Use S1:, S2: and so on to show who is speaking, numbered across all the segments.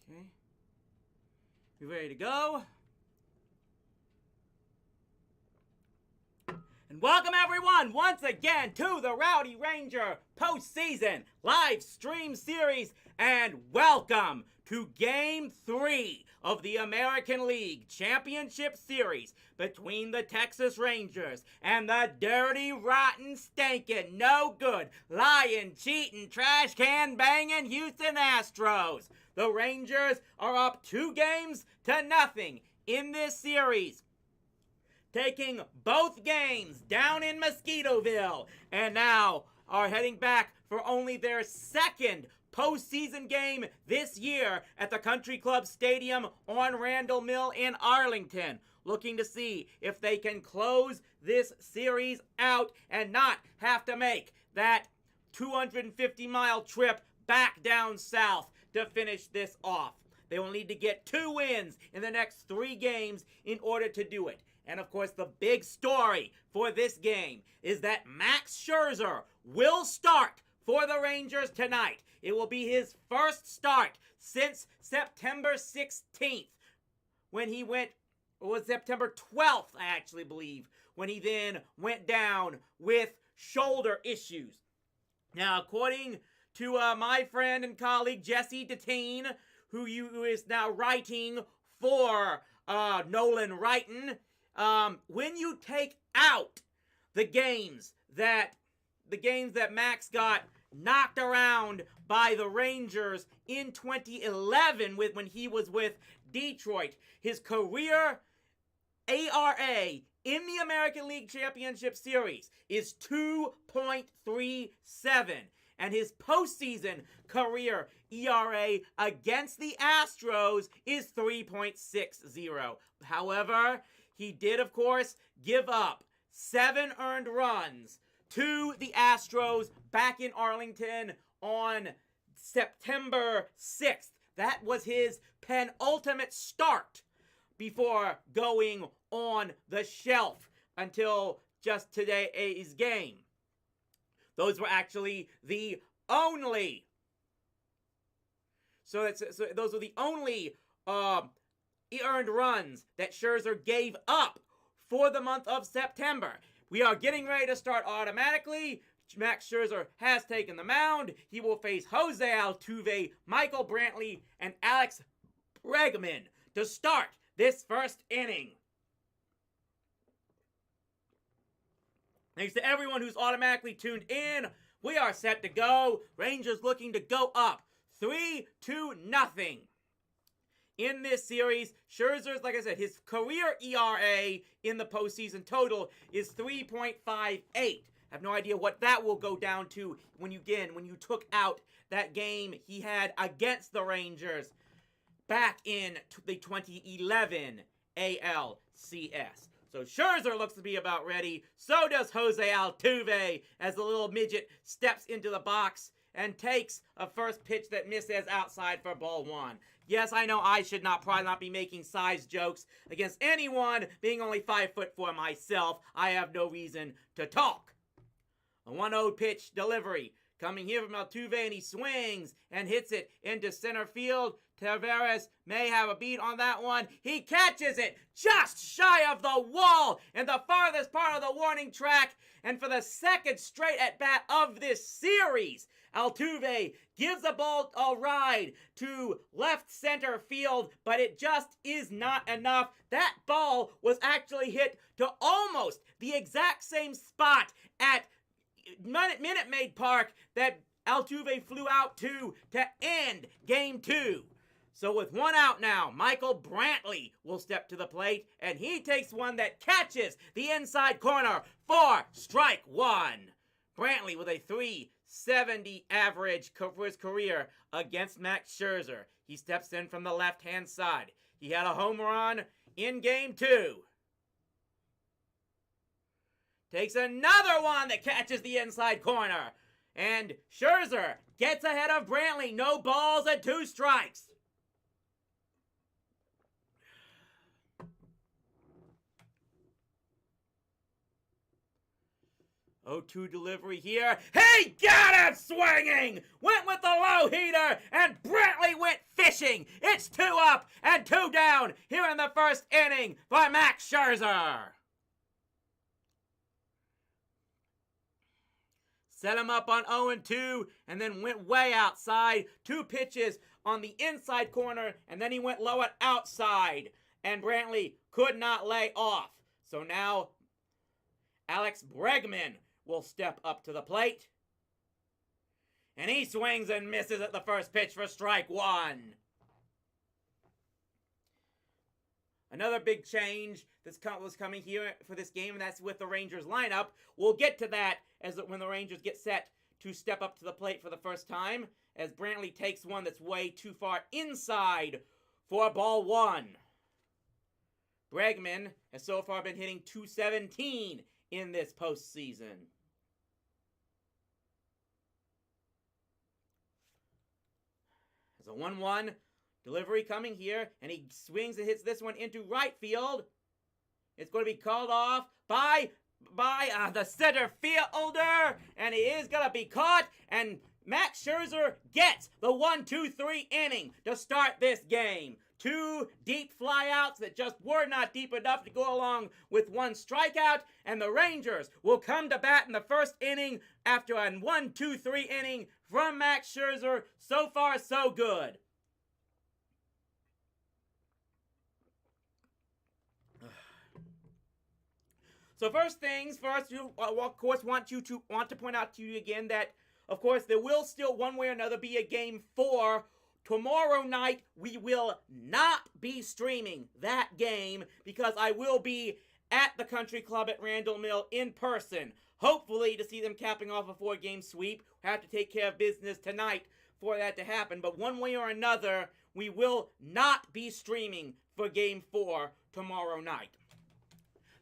S1: Okay. You ready to go? And welcome everyone once again to the Rowdy Ranger Postseason live stream series, and welcome to Game 3 of the American League Championship Series between the Texas Rangers and the dirty, rotten, stinking, no good, lying, cheating, trash can banging Houston Astros. The Rangers are up 2-0 in this series, taking both games down in Mosquitoville, and now are heading back for only their second postseason game this year at the Country Club Stadium on Randall Mill in Arlington, looking to see if they can close this series out and not have to make that 250-mile trip back down south to finish this off. They will need to get 2 wins in the next 3 games in order to do it. And of course, the big story for this game is that Max Scherzer will start for the Rangers tonight. It will be his first start since September 16th, when he went, or was September 12th, I actually believe, when he then went down with shoulder issues. Now, according to my friend and colleague Jesse Deteen, who is now writing for Nolan Wrighton, when you take out the games that Max got knocked around by the Rangers in 2011 when he was with Detroit, his career ERA in the American League Championship Series is 2.37. And his postseason career ERA against the Astros is 3.60. However, he did, of course, give up 7 earned runs to the Astros back in Arlington on September 6th. That was his penultimate start before going on the shelf until just today's game. Those were actually the only. So those were the only earned runs that Scherzer gave up for the month of September. We are getting ready to start automatically. Max Scherzer has taken the mound. He will face Jose Altuve, Michael Brantley, and Alex Bregman to start this first inning. Thanks to everyone who's automatically tuned in. We are set to go. Rangers looking to go up 3-0 in this series. Scherzer's, like I said, his career ERA in the postseason total is 3.58. I have no idea what that will go down to when you took out that game he had against the Rangers back in the 2011 ALCS. So Scherzer looks to be about ready. So does Jose Altuve as the little midget steps into the box and takes a first pitch that misses outside for ball 1. Yes, I know I should probably not be making size jokes against anyone, being only 5'4" myself. I have no reason to talk. A 1-0 pitch delivery coming here from Altuve, and he swings and hits it into center field. Tavares may have a beat on that one. He catches it just shy of the wall in the farthest part of the warning track. And for the second straight at-bat of this series, Altuve gives the ball a ride to left center field, but it just is not enough. That ball was actually hit to almost the exact same spot at Minute Maid Park that Altuve flew out to end Game 2. So with 1 out now, Michael Brantley will step to the plate, and he takes one that catches the inside corner for strike 1. Brantley with a .370 average for his career against Max Scherzer. He steps in from the left-hand side. He had a home run in Game 2. Takes another one that catches the inside corner. And Scherzer gets ahead of Brantley. No balls and 2 strikes. 0-2 delivery here. He got it swinging! Went with the low heater, and Brantley went fishing. It's 2 up and 2 down here in the first inning by Max Scherzer. Set him up on 0-2 and then went way outside. 2 pitches on the inside corner, and then he went low and outside. And Brantley could not lay off. So now Alex Bregman will step up to the plate. And he swings and misses at the first pitch for strike 1. Another big change was coming here for this game, and that's with the Rangers lineup. We'll get to that when the Rangers get set to step up to the plate for the first time, as Brantley takes one that's way too far inside for ball 1. Bregman has so far been hitting .217 in this postseason. There's a 1-1 delivery coming here, and he swings and hits this one into right field. It's going to be called off by the center fielder, and he is going to be caught, and Max Scherzer gets the 1-2-3 inning to start this game. 2 deep flyouts that just were not deep enough to go along with 1 strikeout, and the Rangers will come to bat in the first inning after a 1-2-3 inning from Max Scherzer. So far, so good. So first things first, of course, want to point out to you again that, of course, there will still one way or another be a game 4. Tomorrow night, we will not be streaming that game because I will be at the Country Club at Randall Mill in person, hopefully to see them capping off a 4-game sweep. We have to take care of business tonight for that to happen, but one way or another, we will not be streaming for game 4 tomorrow night.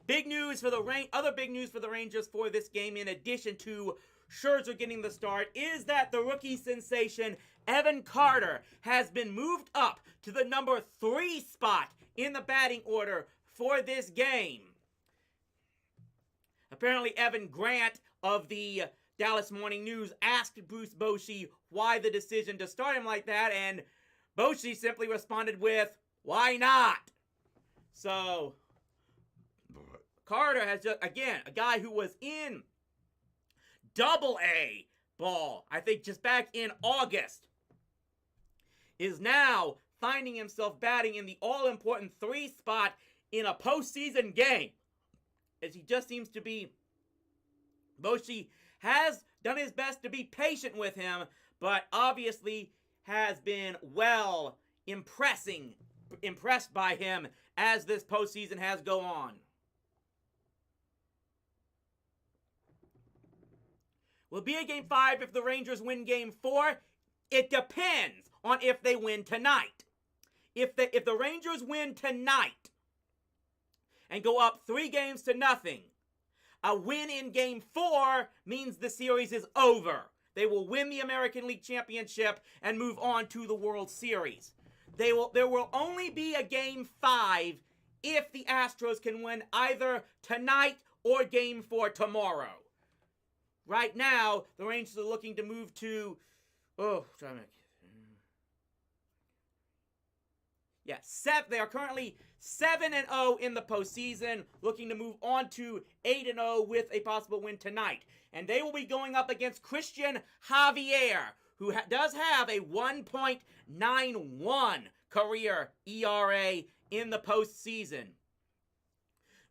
S1: Big news for other big news for the Rangers for this game, in addition to Scherzer getting the start, is that the rookie sensation Evan Carter has been moved up to the number 3 spot in the batting order for this game. Apparently, Evan Grant of the Dallas Morning News asked Bruce Bochy why the decision to start him like that, and Bochy simply responded with, "Why not?" So Carter has just, again, a guy who was in Double-A ball, I think just back in August, is now finding himself batting in the all-important 3 spot in a postseason game. As he just seems to be, Bochy has done his best to be patient with him, but obviously has been impressed by him as this postseason has gone on. Will be a game 5 if the Rangers win game 4. It depends on if they win tonight. If the Rangers win tonight and go up 3-0, a win in game 4 means the series is over. They will win the American League Championship and move on to the World Series. There will only be a game 5 if the Astros can win either tonight or game 4 tomorrow. Right now, the Rangers are looking to move to, they are currently 7-0 in the postseason, looking to move on to 8-0 with a possible win tonight. And they will be going up against Christian Javier, who does have a 1.91 career ERA in the postseason.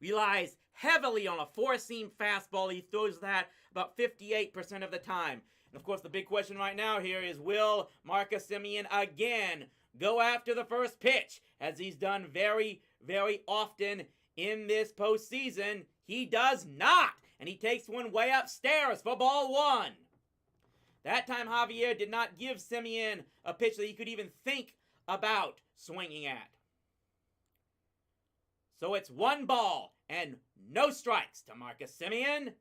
S1: Relies heavily on a 4-seam fastball. He throws that about 58% of the time. And of course, the big question right now here is, will Marcus Semien again go after the first pitch, as he's done very, very often in this postseason? He does not, and he takes one way upstairs for ball 1. That time, Javier did not give Semien a pitch that he could even think about swinging at. So it's 1 ball and no strikes to Marcus Semien.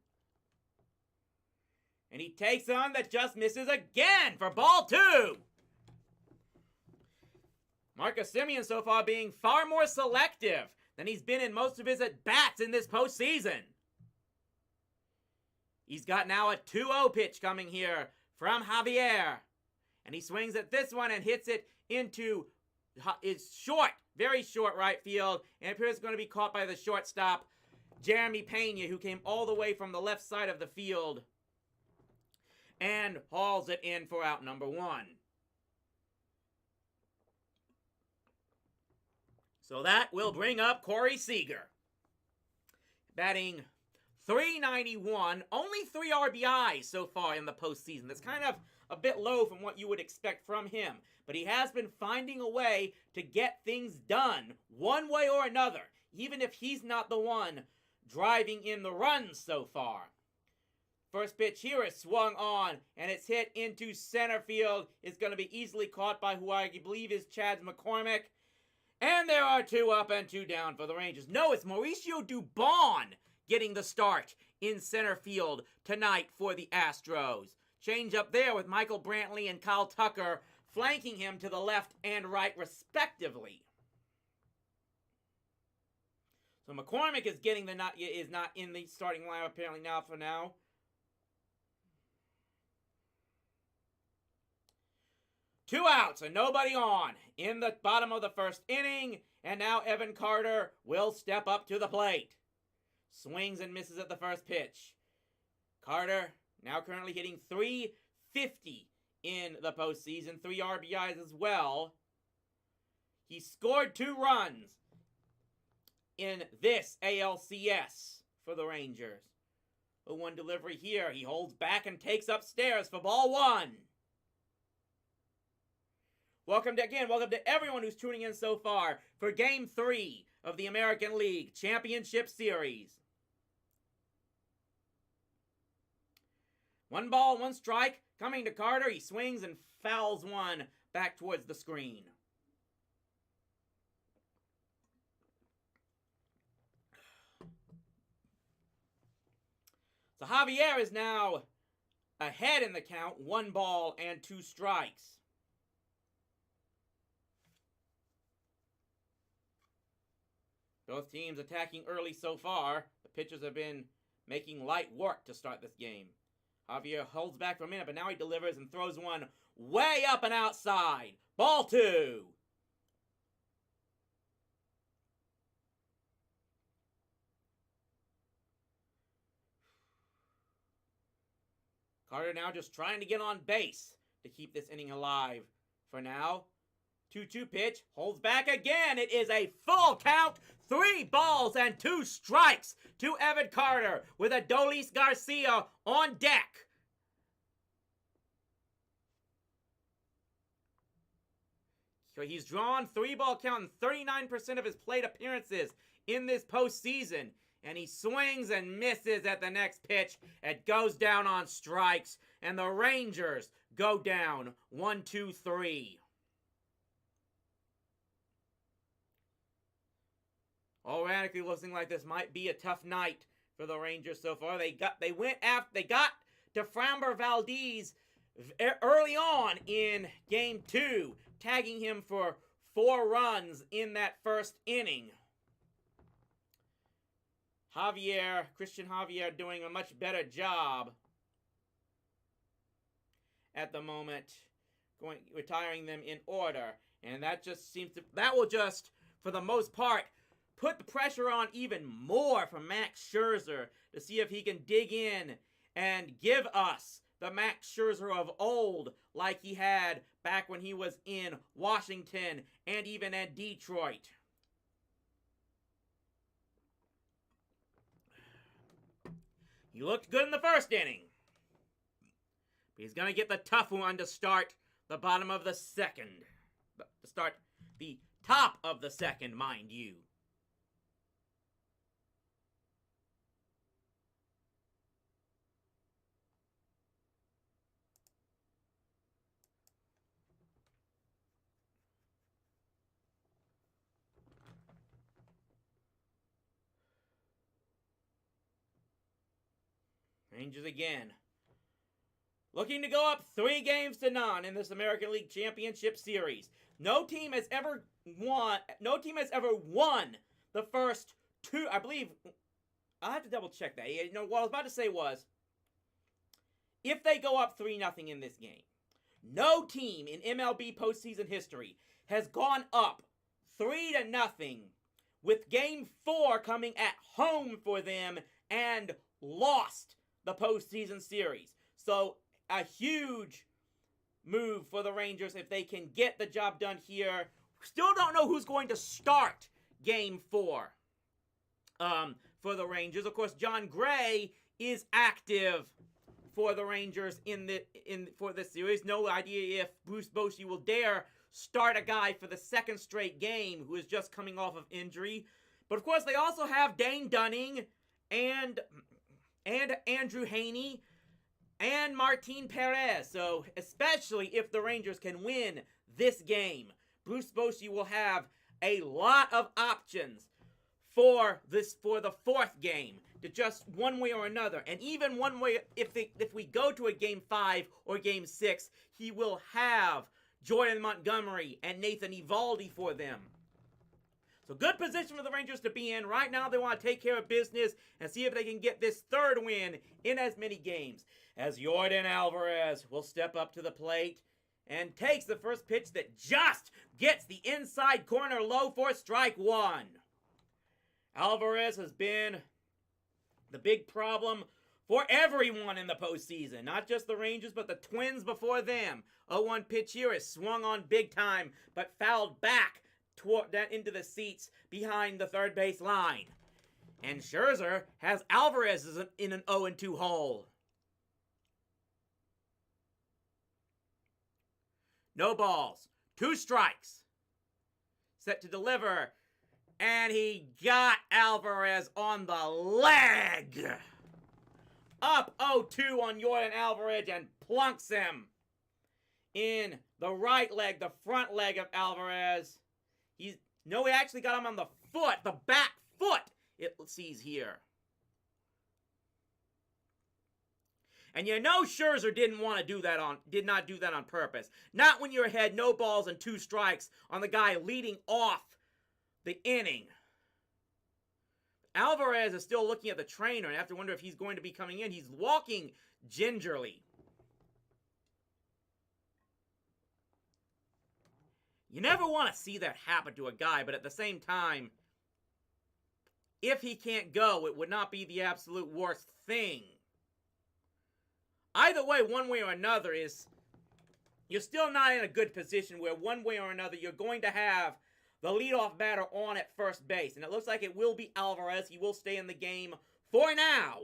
S1: And he takes on that just misses again for ball 2. Marcus Semien so far being far more selective than he's been in most of his at-bats in this postseason. He's got now a 2-0 pitch coming here from Javier. And he swings at this one and hits it into is short, very short right field. And it appears it's going to be caught by the shortstop, Jeremy Pena, who came all the way from the left side of the field and hauls it in for out number 1. So that will bring up Corey Seager, batting .391, only 3 RBIs so far in the postseason. That's kind of a bit low from what you would expect from him. But he has been finding a way to get things done one way or another, even if he's not the one driving in the runs so far. First pitch here is swung on, and it's hit into center field. It's going to be easily caught by who I believe is Chad McCormick. And there are 2 up and 2 down for the Rangers. No, it's Mauricio Dubon getting the start in center field tonight for the Astros. Change up there with Michael Brantley and Kyle Tucker flanking him to the left and right respectively. So McCormick is getting is not in the starting lineup apparently now for now. Two outs and nobody on in the bottom of the first inning. And now Evan Carter will step up to the plate. Swings and misses at the first pitch. Carter now currently hitting .350 in the postseason. 3 RBIs as well. He scored 2 runs in this ALCS for the Rangers. A 1 delivery here. He holds back and takes upstairs for ball 1. Welcome to everyone who's tuning in so far for Game 3 of the American League Championship Series. 1 ball, 1 strike, coming to Carter. He swings and fouls one back towards the screen. So Javier is now ahead in the count, 1 ball and 2 strikes. Both teams attacking early so far. The pitchers have been making light work to start this game. Javier holds back for a minute, but now he delivers and throws one way up and outside. Ball 2. Carter now just trying to get on base to keep this inning alive. For now, 2-2 pitch, holds back again. It is a full count. 3 balls and 2 strikes to Evan Carter with Adolis Garcia on deck. So he's drawn 3-ball count in 39% of his plate appearances in this postseason. And he swings and misses at the next pitch. It goes down on strikes. And the Rangers go down 1-2-3. Already looking like this might be a tough night for the Rangers so far. They got to Framber Valdez early on in Game 2, tagging him for 4 runs in that first inning. Christian Javier doing a much better job at the moment, retiring them in order. And that will just, for the most part, put the pressure on even more for Max Scherzer to see if he can dig in and give us the Max Scherzer of old like he had back when he was in Washington and even at Detroit. He looked good in the first inning. But he's going to get the tough one to start the bottom of the second. To start the top of the second, mind you. Rangers again. Looking to go up 3-0 in this American League Championship Series. No team has ever won the first 2. I believe, I'll have to double check that. You know, what I was about to say was, if they go up 3-0 in this game, no team in MLB postseason history has gone up 3-0 with Game 4 coming at home for them and lost the postseason series. So a huge move for the Rangers if they can get the job done here. Still don't know who's going to start Game 4 for the Rangers. Of course, John Gray is active for the Rangers for this series. No idea if Bruce Bochy will dare start a guy for the second straight game who is just coming off of injury. But of course, they also have Dane Dunning and Andrew Haney and Martin Perez. So especially if the Rangers can win this game, Bruce Bochy will have a lot of options for the fourth game, to just one way or another. And even one way, if we go to a Game 5 or Game 6, he will have Jordan Montgomery and Nathan Eovaldi for them. So good position for the Rangers to be in. Right now they want to take care of business and see if they can get this third win in as many games. As Yordan Alvarez will step up to the plate and takes the first pitch that just gets the inside corner low for strike one. Alvarez has been the big problem for everyone in the postseason. Not just the Rangers, but the Twins before them. 0-1 pitch here is swung on big time, but fouled back into the seats behind the third base line. And Scherzer has Alvarez in an 0-2 hole. No balls. 2 strikes. Set to deliver. And he got Alvarez on the leg. Up 0-2 on Yordan Alvarez and plunks him in the right leg, the front leg of Alvarez. He actually got him on the foot, the back foot, it sees here. And you know Scherzer did not do that on purpose. Not when you're ahead, no balls and 2 strikes on the guy leading off the inning. Alvarez is still looking at the trainer and have to wonder if he's going to be coming in. He's walking gingerly. You never want to see that happen to a guy, but at the same time, if he can't go, it would not be the absolute worst thing. Either way, one way or another, you're still not in a good position where one way or another you're going to have the leadoff batter on at first base. And it looks like it will be Alvarez. He will stay in the game for now.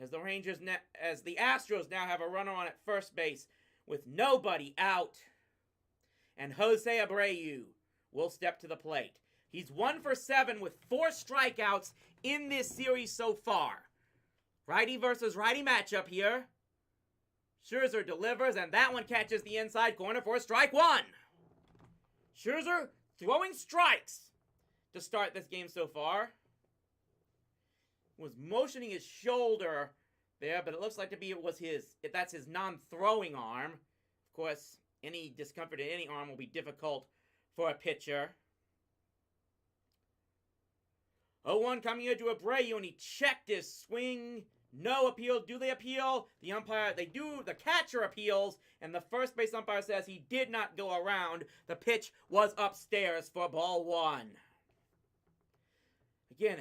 S1: As the Astros now have a runner on at first base with nobody out. And Jose Abreu will step to the plate. He's 1 for 7 with 4 strikeouts in this series so far. Righty versus righty matchup here. Scherzer delivers, and that one catches the inside corner for strike one. Scherzer throwing strikes to start this game so far. Was motioning his shoulder there, but it looks like that's his non-throwing arm. Of course, any discomfort in any arm will be difficult for a pitcher. 0-1 coming into Abreu, and he checked his swing. No appeal. Do they appeal? The umpire, they do. The catcher appeals, and the first base umpire says he did not go around. The pitch was upstairs for ball 1. Again,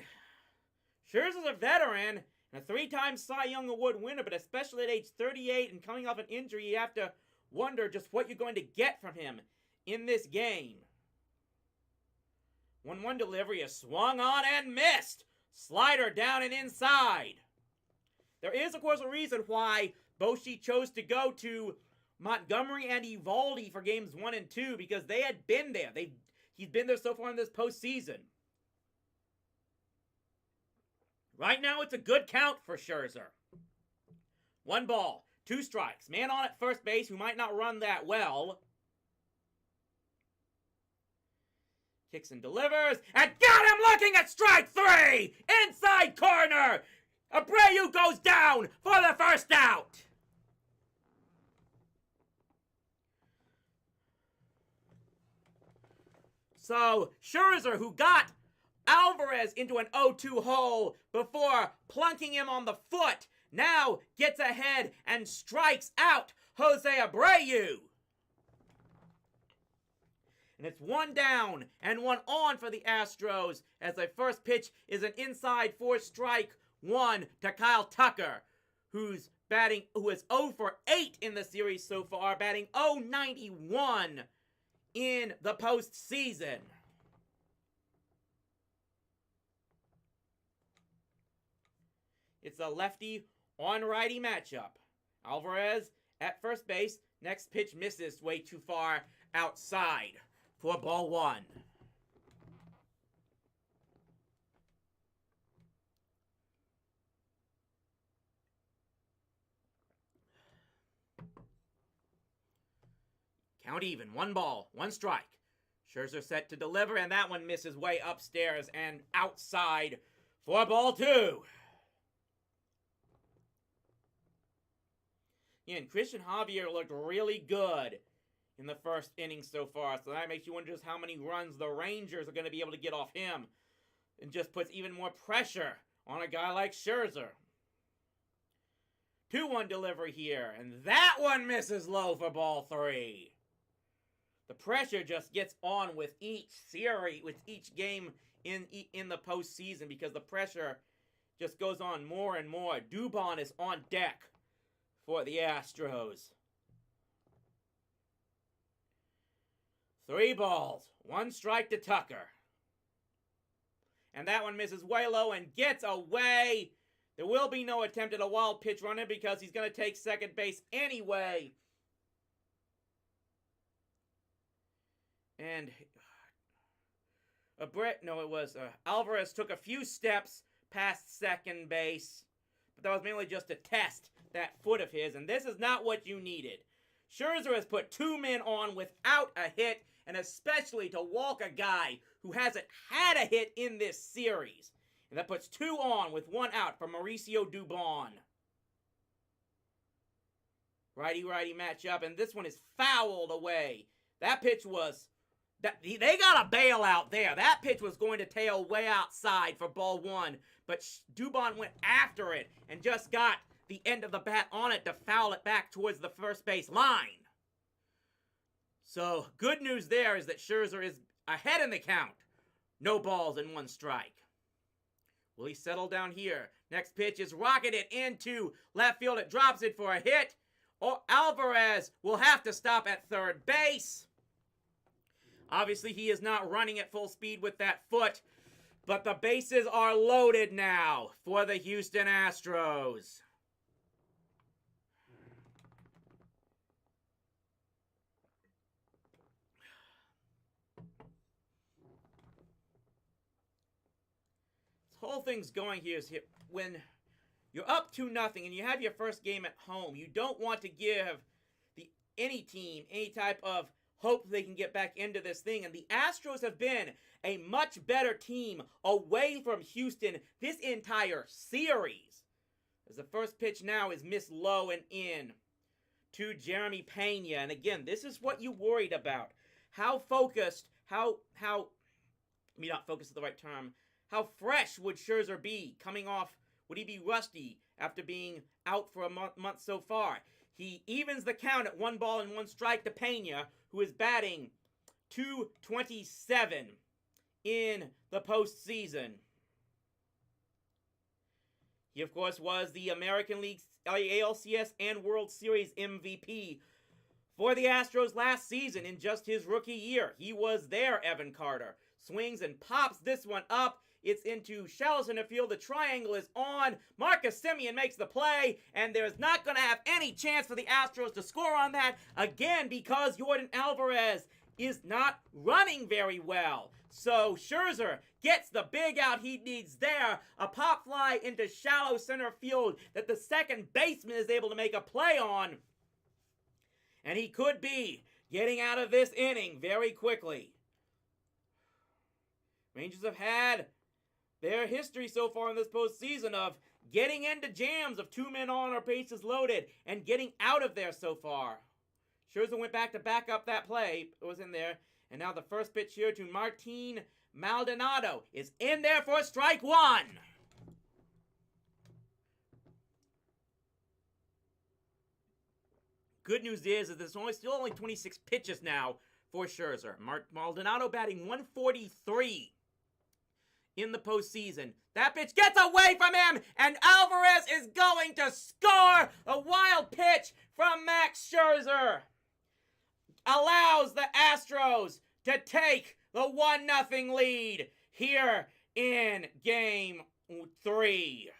S1: Scherzer's a veteran and a 3-time Cy Young Award winner, but especially at age 38 and coming off an injury, you have to wonder just what you're going to get from him in this game. 1-1 delivery is swung on and missed. Slider down and inside. There is, of course, a reason why Bochy chose to go to Montgomery and Eovaldi for games 1 and 2, because they had been there. He's been there so far in this postseason. Right now, it's a good count for Scherzer. 1 ball, 2 strikes. Man on at first base who might not run that well. Kicks and delivers, and got him looking at strike 3! Inside corner! Abreu goes down for the first out! So, Scherzer, who got Alvarez into an 0-2 hole before plunking him on the foot, now gets ahead and strikes out Jose Abreu. And it's 1 down and 1 on for the Astros as the first pitch is an inside 4-strike 1 to Kyle Tucker, who is 0 for 8 in the series so far, batting .091 in the postseason. It's a lefty on righty matchup. Alvarez at first base. Next pitch misses way too far outside for ball 1. Count even. 1 ball, 1 strike. Scherzer set to deliver, and that one misses way upstairs and outside for ball 2. And Christian Javier looked really good in the first inning so far, so that makes you wonder just how many runs the Rangers are going to be able to get off him, and just puts even more pressure on a guy like Scherzer. 2-1 delivery here, and that one misses low for ball 3. The pressure just gets on with each series, with each game in the postseason, because the pressure just goes on more and more. Dubon is on deck for the Astros. 3 balls, 1 strike to Tucker. And that one misses way low and gets away. There will be no attempt at a wild pitch runner because he's going to take second base anyway. And Alvarez took a few steps past second base, but that was mainly just to test that foot of his, and this is not what you needed. Scherzer has put 2 men on without a hit, and especially to walk a guy who hasn't had a hit in this series. And that puts 2 on with 1 out for Mauricio Dubon. Righty-righty matchup, and this one is fouled away. That pitch was... They got a bailout there. That pitch was going to tail way outside for ball 1, but Dubon went after it and just got the end of the bat on it to foul it back towards the first base line. So, good news there is that Scherzer is ahead in the count. No balls and 1 strike. Will he settle down here? Next pitch is rocketed into left field. It drops it for a hit. Or Alvarez will have to stop at third base. Obviously, he is not running at full speed with that foot, but the bases are loaded now for the Houston Astros. This whole thing's going here is when you're up 2-0 and you have your first game at home, you don't want to give any team any type of hope they can get back into this thing. And the Astros have been a much better team away from Houston this entire series. As the first pitch now is missed low and in to Jeremy Pena. And again, this is what you worried about. How focused, not focused is the right term, how fresh would Scherzer be coming off? Would he be rusty after being out for a month so far? He evens the count at 1 ball and 1 strike to Pena, who is batting .227 in the postseason. He, of course, was the American League, ALCS, and World Series MVP for the Astros last season in just his rookie year. He was there, Evan Carter. Swings and pops this one up. It's into shallow center field. The triangle is on. Marcus Semien makes the play, and there's not going to have any chance for the Astros to score on that, again, because Jordan Alvarez is not running very well. So Scherzer gets the big out he needs there. A pop fly into shallow center field that the second baseman is able to make a play on. And he could be getting out of this inning very quickly. Rangers have had their history so far in this postseason of getting into jams of 2 men on or bases loaded and getting out of there so far. Scherzer went back to back up that play. It was in there. And now the first pitch here to Martin Maldonado is in there for strike 1. Good news is there's still only 26 pitches now for Scherzer. Maldonado batting 143 in the postseason. That pitch gets away from him, and Alvarez is going to score. A wild pitch from Max Scherzer allows the Astros to take the 1-0 lead here in Game 3.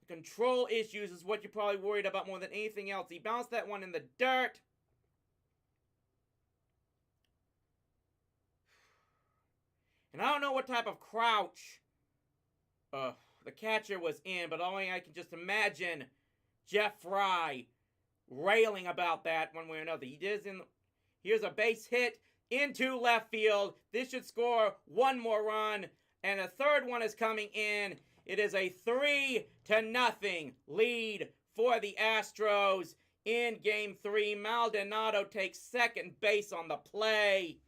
S1: Control issues is what you're probably worried about more than anything else. He bounced that one in the dirt. And I don't know what type of crouch the catcher was in, but only I can just imagine Jeff Fry railing about that one way or another. Here's a base hit into left field. This should score one more run, and a third one is coming in. It is a 3-0 lead for the Astros in Game 3. Maldonado takes second base on the play.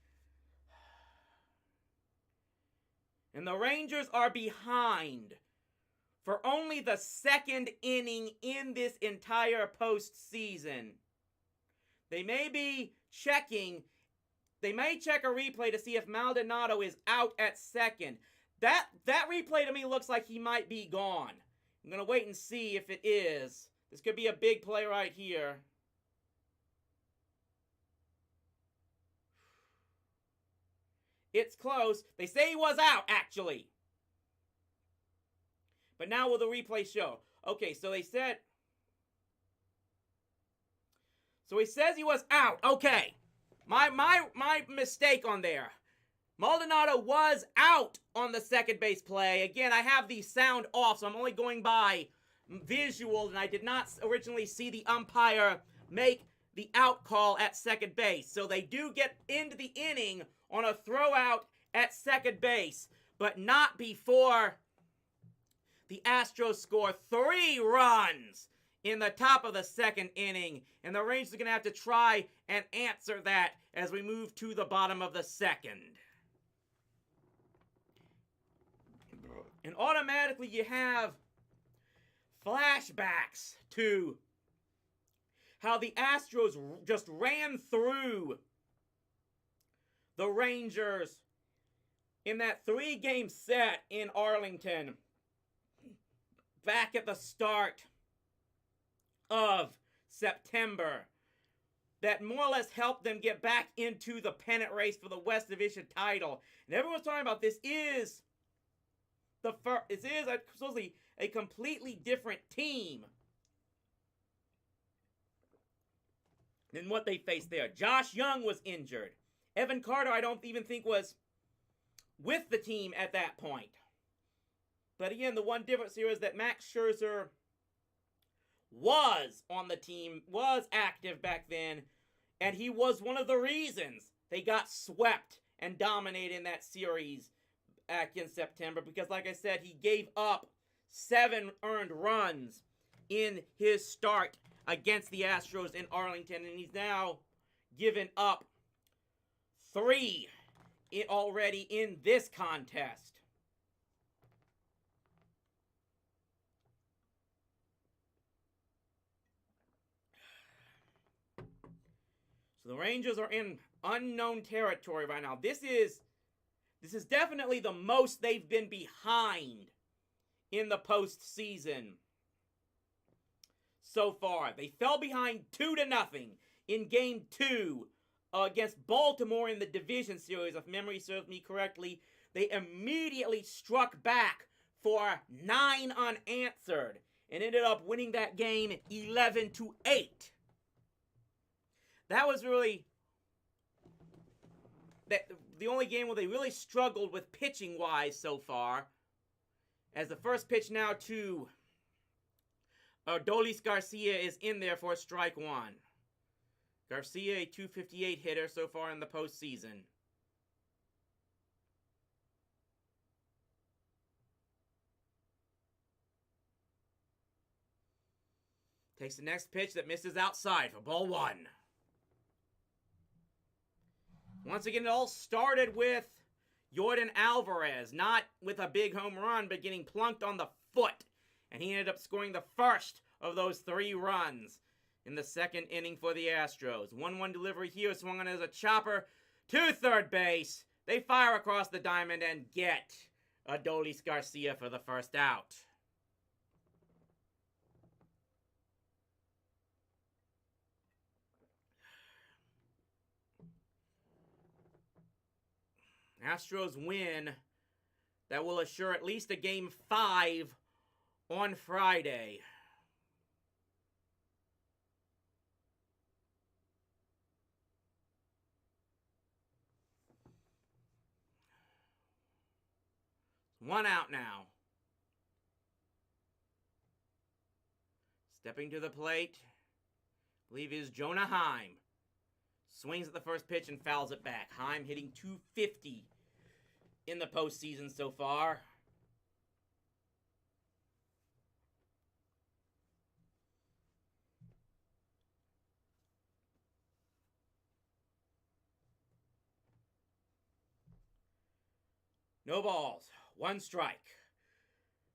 S1: And the Rangers are behind for only the second inning in this entire postseason. They may check a replay to see if Maldonado is out at second. That replay to me looks like he might be gone. I'm going to wait and see if it is. This could be a big play right here. It's close. They say he was out, actually. But now will the replay show? Okay, so he says he was out. Okay. My mistake on there. Maldonado was out on the second base play. Again, I have the sound off, so I'm only going by visual, and I did not originally see the umpire make the out call at second base. So they do get into the inning on a throw out at second base, but not before the Astros score 3 runs in the top of the second inning. And the Rangers are going to have to try and answer that as we move to the bottom of the second. And automatically you have flashbacks to how the Astros just ran through the Rangers in that 3-game set in Arlington back at the start of September that more or less helped them get back into the pennant race for the West Division title. And everyone's talking about this is supposedly a completely different team than what they faced there. Josh Young was injured. Evan Carter, I don't even think was with the team at that point. But again, the one difference here is that Max Scherzer was on the team, was active back then, and he was one of the reasons they got swept and dominated in that series back in September. Because like I said, he gave up 7 earned runs in his start against the Astros in Arlington, and he's now given up 3 already in this contest. So the Rangers are in unknown territory right now. This is definitely the most they've been behind in the postseason so far. They fell behind 2-0 in Game 2 against Baltimore in the division series, if memory serves me correctly. They immediately struck back for 9 unanswered and ended up winning that game 11-8. That was really the only game where they really struggled with pitching-wise so far. As the first pitch now to Adolis Garcia is in there for strike 1. Garcia, a .258 hitter so far in the postseason. Takes the next pitch that misses outside for ball 1. Once again, it all started with Yordan Alvarez, not with a big home run, but getting plunked on the foot. and he ended up scoring the first of those 3 runs in the second inning for the Astros. 1-1 delivery here, swung on as a chopper to third base. They fire across the diamond and get Adolis Garcia for the first out. Astros win that will assure at least a Game 5 on Friday. One out now. Stepping to the plate, I believe is Jonah Heim. Swings at the first pitch and fouls it back. Heim hitting .250 in the postseason so far. No balls, 1 strike.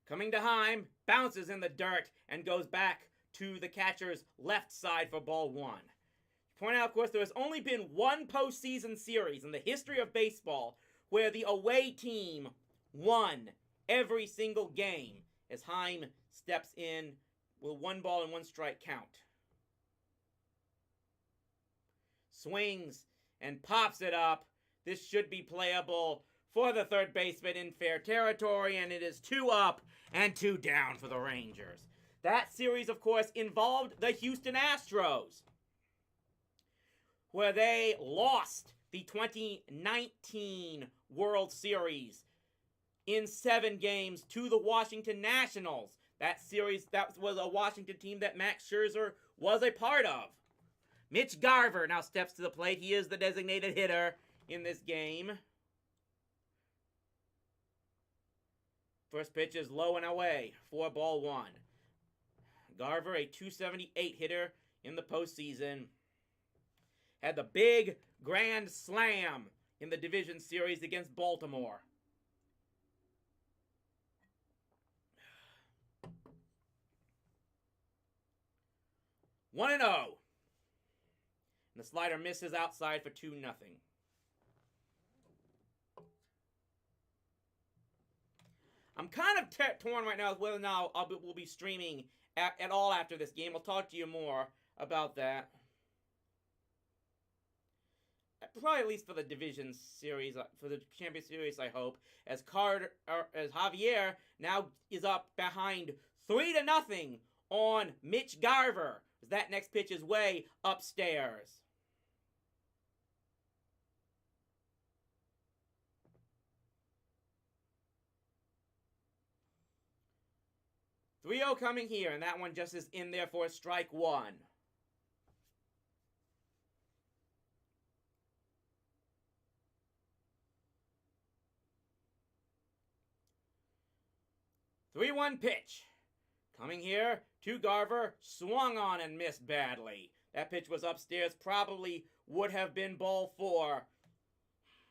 S1: Coming to Heim, bounces in the dirt and goes back to the catcher's left side for ball 1. Point out, of course, there has only been 1 postseason series in the history of baseball where the away team won every single game as Heim steps in with 1 ball and 1 strike count. Swings and pops it up. This should be playable for the third baseman in fair territory, and it is 2 up and 2 down for the Rangers. That series, of course, involved the Houston Astros, where they lost the 2019 World Series in 7 games to the Washington Nationals. That series, that was a Washington team that Max Scherzer was a part of. Mitch Garver now steps to the plate. He is the designated hitter in this game. First pitch is low and away for ball 1. Garver, a .278 hitter in the postseason, had the big grand slam in the division series against Baltimore. One and 0. And the slider misses outside for 2-0. I'm kind of torn right now whether or not we'll be streaming at all after this game. I'll talk to you more about that. Probably at least for the division series, for the Champions Series, I hope. As Javier now is up behind 3-0 on Mitch Garver. As that next pitch is way upstairs. 3-0 coming here, and that one just is in there for strike 1. Three-one pitch. Coming here to Garver, swung on and missed badly. That pitch was upstairs, probably would have been ball 4,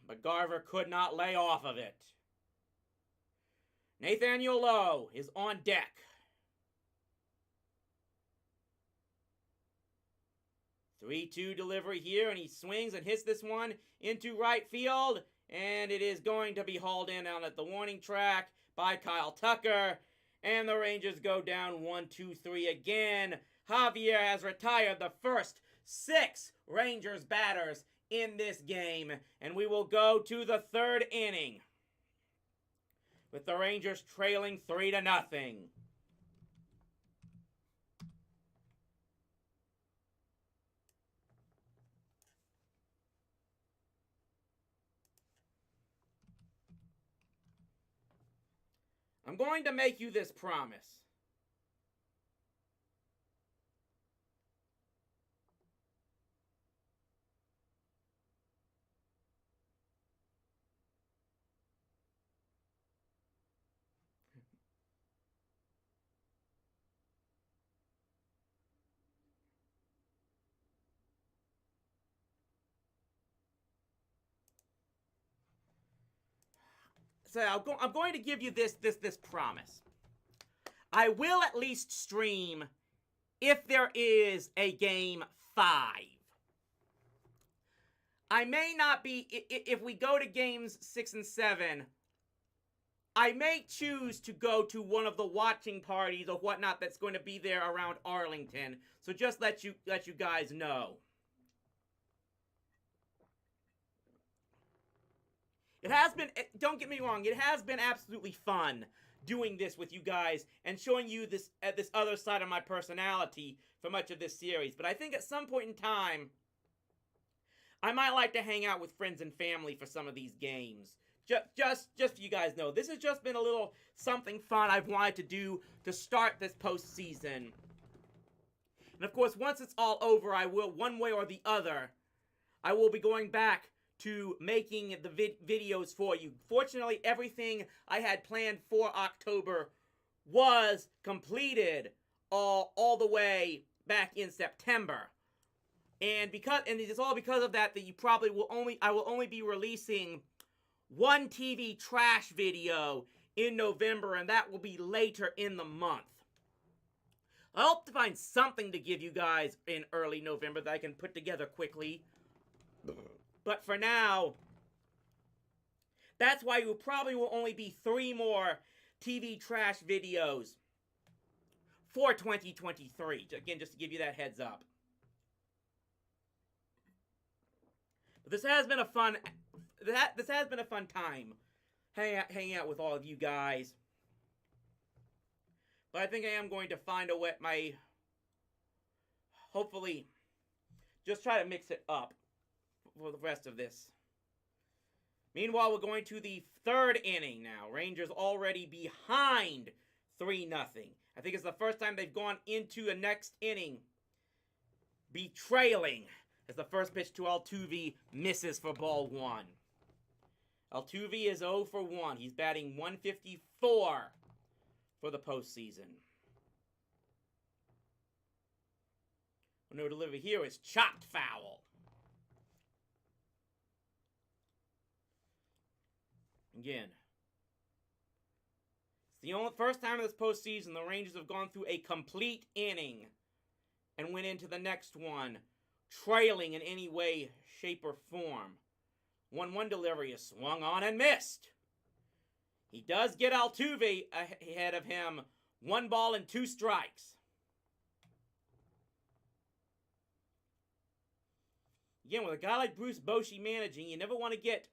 S1: but Garver could not lay off of it. Nathaniel Lowe is on deck. Three-two delivery here, and he swings and hits this one into right field, and it is going to be hauled in out at the warning track by Kyle Tucker, and the Rangers go down 1-2-3 again. Javier has retired the first 6 Rangers batters in this game, and we will go to the 3rd inning with the Rangers trailing 3-0. I'm going to make you this promise. So I'm going to give you this promise. I will at least stream if there is a Game 5. I may not be, if we go to Games 6 and 7, I may choose to go to one of the watching parties or whatnot that's going to be there around Arlington. So just let you guys know. It has been, don't get me wrong, it has been absolutely fun doing this with you guys and showing you this other side of my personality for much of this series. But I think at some point in time, I might like to hang out with friends and family for some of these games. Just so you guys know, this has just been a little something fun I've wanted to do to start this postseason. And of course, once it's all over, I will, one way or the other, I will be going back to making the videos for you. Fortunately, everything I had planned for October was completed all the way back in September. And it's all because of that you probably will I will only be releasing one TV trash video in November, and that will be later in the month. I hope to find something to give you guys in early November that I can put together quickly. But for now, that's why you probably will only be 3 more TV trash videos for 2023. Again, just to give you that heads up. But this has been a fun time hanging out with all of you guys. But I think I am going to find hopefully, just try to mix it up for the rest of this. Meanwhile, we're going to the 3rd inning now. Rangers already behind 3-0. I think it's the first time they've gone into the next inning be trailing, as the first pitch to Altuve misses for ball 1. Altuve is 0 for 1. He's batting .154 for the postseason. No delivery here is chopped foul. Again, it's the first time in this postseason the Rangers have gone through a complete inning and went into the next one trailing in any way, shape, or form. 1-1 delivery is swung on and missed. He does get Altuve ahead of him. 1 ball and 2 strikes. Again, with a guy like Bruce Bochy managing, you never want to get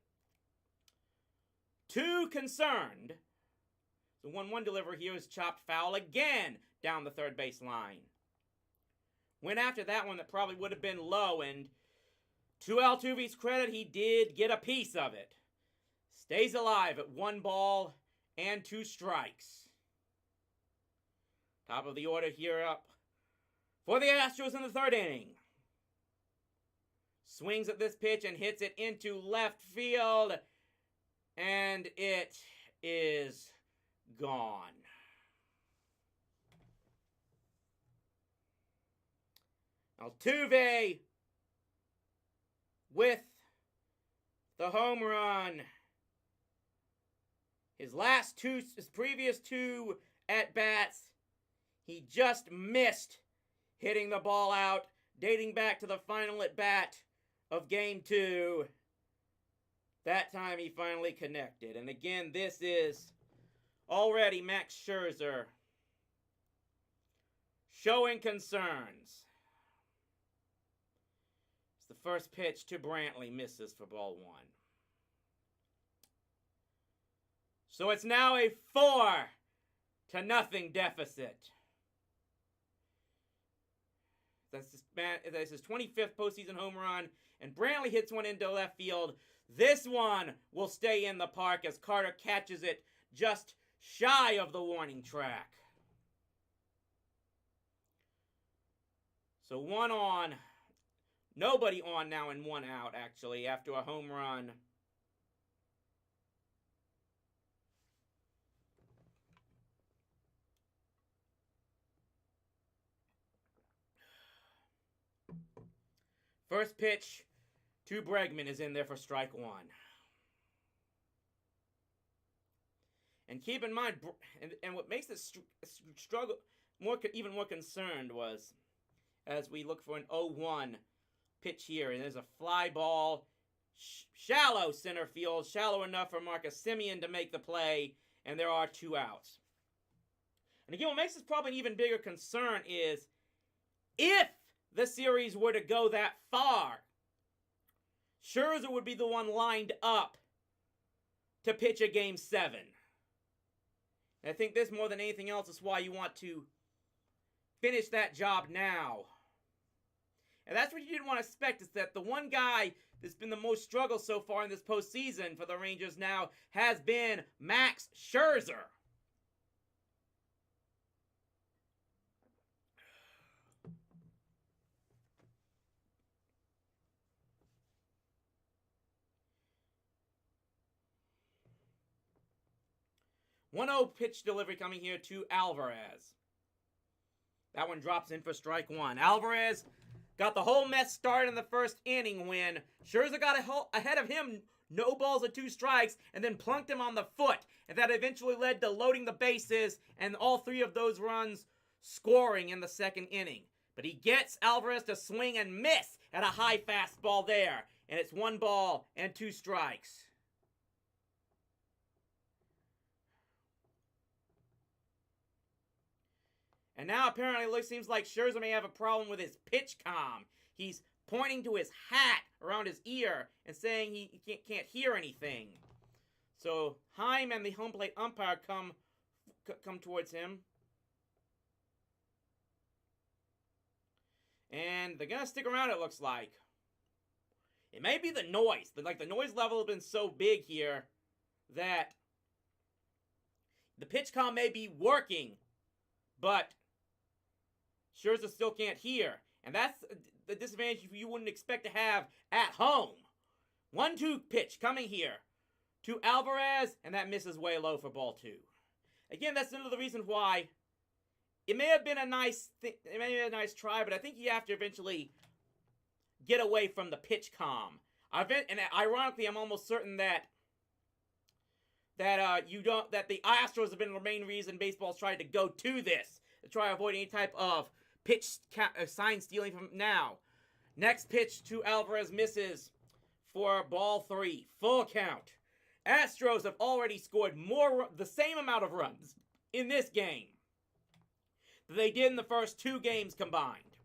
S1: too concerned. The 1-1 delivery here is chopped foul again down the third base line. Went after that one that probably would have been low, and to Altuve's credit, he did get a piece of it. Stays alive at 1 ball and 2 strikes. Top of the order here up for the Astros in the 3rd inning. Swings at this pitch and hits it into left field. And it is gone. Altuve with the home run. His previous 2 at-bats, he just missed hitting the ball out, dating back to the final at-bat of Game 2. That time he finally connected. And again, this is already Max Scherzer showing concerns. It's the first pitch to Brantley, misses for ball 1. So it's now a 4-0 deficit. That's his 25th postseason home run, and Brantley hits one into left field. This one will stay in the park as Carter catches it just shy of the warning track. So 1 on, nobody on now and 1 out, actually, after a home run. First pitch to Bregman is in there for strike 1. And keep in mind, and what makes this struggle even more concerned was, as we look for an 0-1 pitch here, and there's a fly ball, shallow center field, shallow enough for Marcus Semien to make the play, and there are 2 outs. And again, what makes this probably an even bigger concern is if the series were to go that far, Scherzer would be the one lined up to pitch a Game 7. And I think this, more than anything else, is why you want to finish that job now. And that's what you didn't want to expect, is that the one guy that's been the most struggle so far in this postseason for the Rangers now has been Max Scherzer. One-0 pitch delivery coming here to Alvarez. That one drops in for strike one. Alvarez got the whole mess started in the first inning when Scherzer got ahead of him, no balls and 2 strikes, and then plunked him on the foot. And that eventually led to loading the bases and all 3 of those runs scoring in the second inning. But he gets Alvarez to swing and miss at a high fastball there. And it's 1 ball and 2 strikes. And now apparently it seems like Scherzer may have a problem with his pitch comm. He's pointing to his hat around his ear and saying he can't hear anything. So Heim and the home plate umpire come towards him. And they're going to stick around, it looks like. It may be the noise. The noise level has been so big here that the pitch comm may be working, but Scherzer still can't hear. And that's the disadvantage you wouldn't expect to have at home. 1-2 pitch coming here to Alvarez, and that misses way low for ball 2. Again, that's another reason why it may have been a nice try, but I think you have to eventually get away from the pitch comm. And ironically, I'm almost certain that the Astros have been the main reason baseball's tried to go to this, to try to avoid any type of pitch sign stealing from now. Next pitch to Alvarez misses for ball 3. Full count. Astros have already scored the same amount of runs in this game that they did in the first 2 games combined.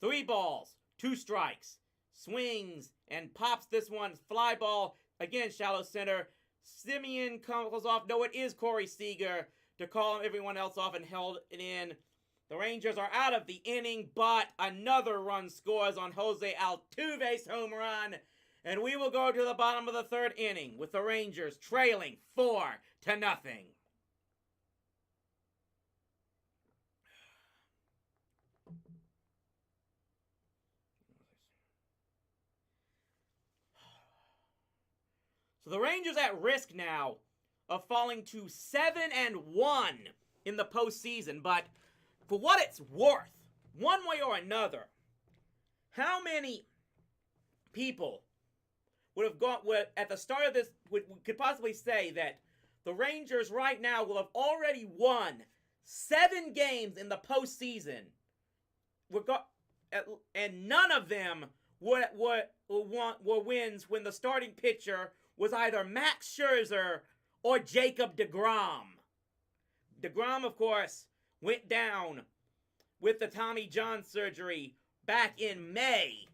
S1: 3 balls, 2 strikes. Swings and pops this one. Fly ball. Again, shallow center. Semien calls off. No, it is Corey Seager to call everyone else off and held it in. The Rangers are out of the inning, but another run scores on Jose Altuve's home run. And we will go to the bottom of the 3rd inning with the Rangers trailing 4-0. So the Rangers at risk now of falling to 7-1 in the postseason. But for what it's worth, one way or another, how many people would have gone at the start of this could possibly say that the Rangers right now will have already won 7 games in the postseason, and none of them were wins when the starting pitcher was either Max Scherzer or Jacob deGrom. deGrom, of course, went down with the Tommy John surgery back in May.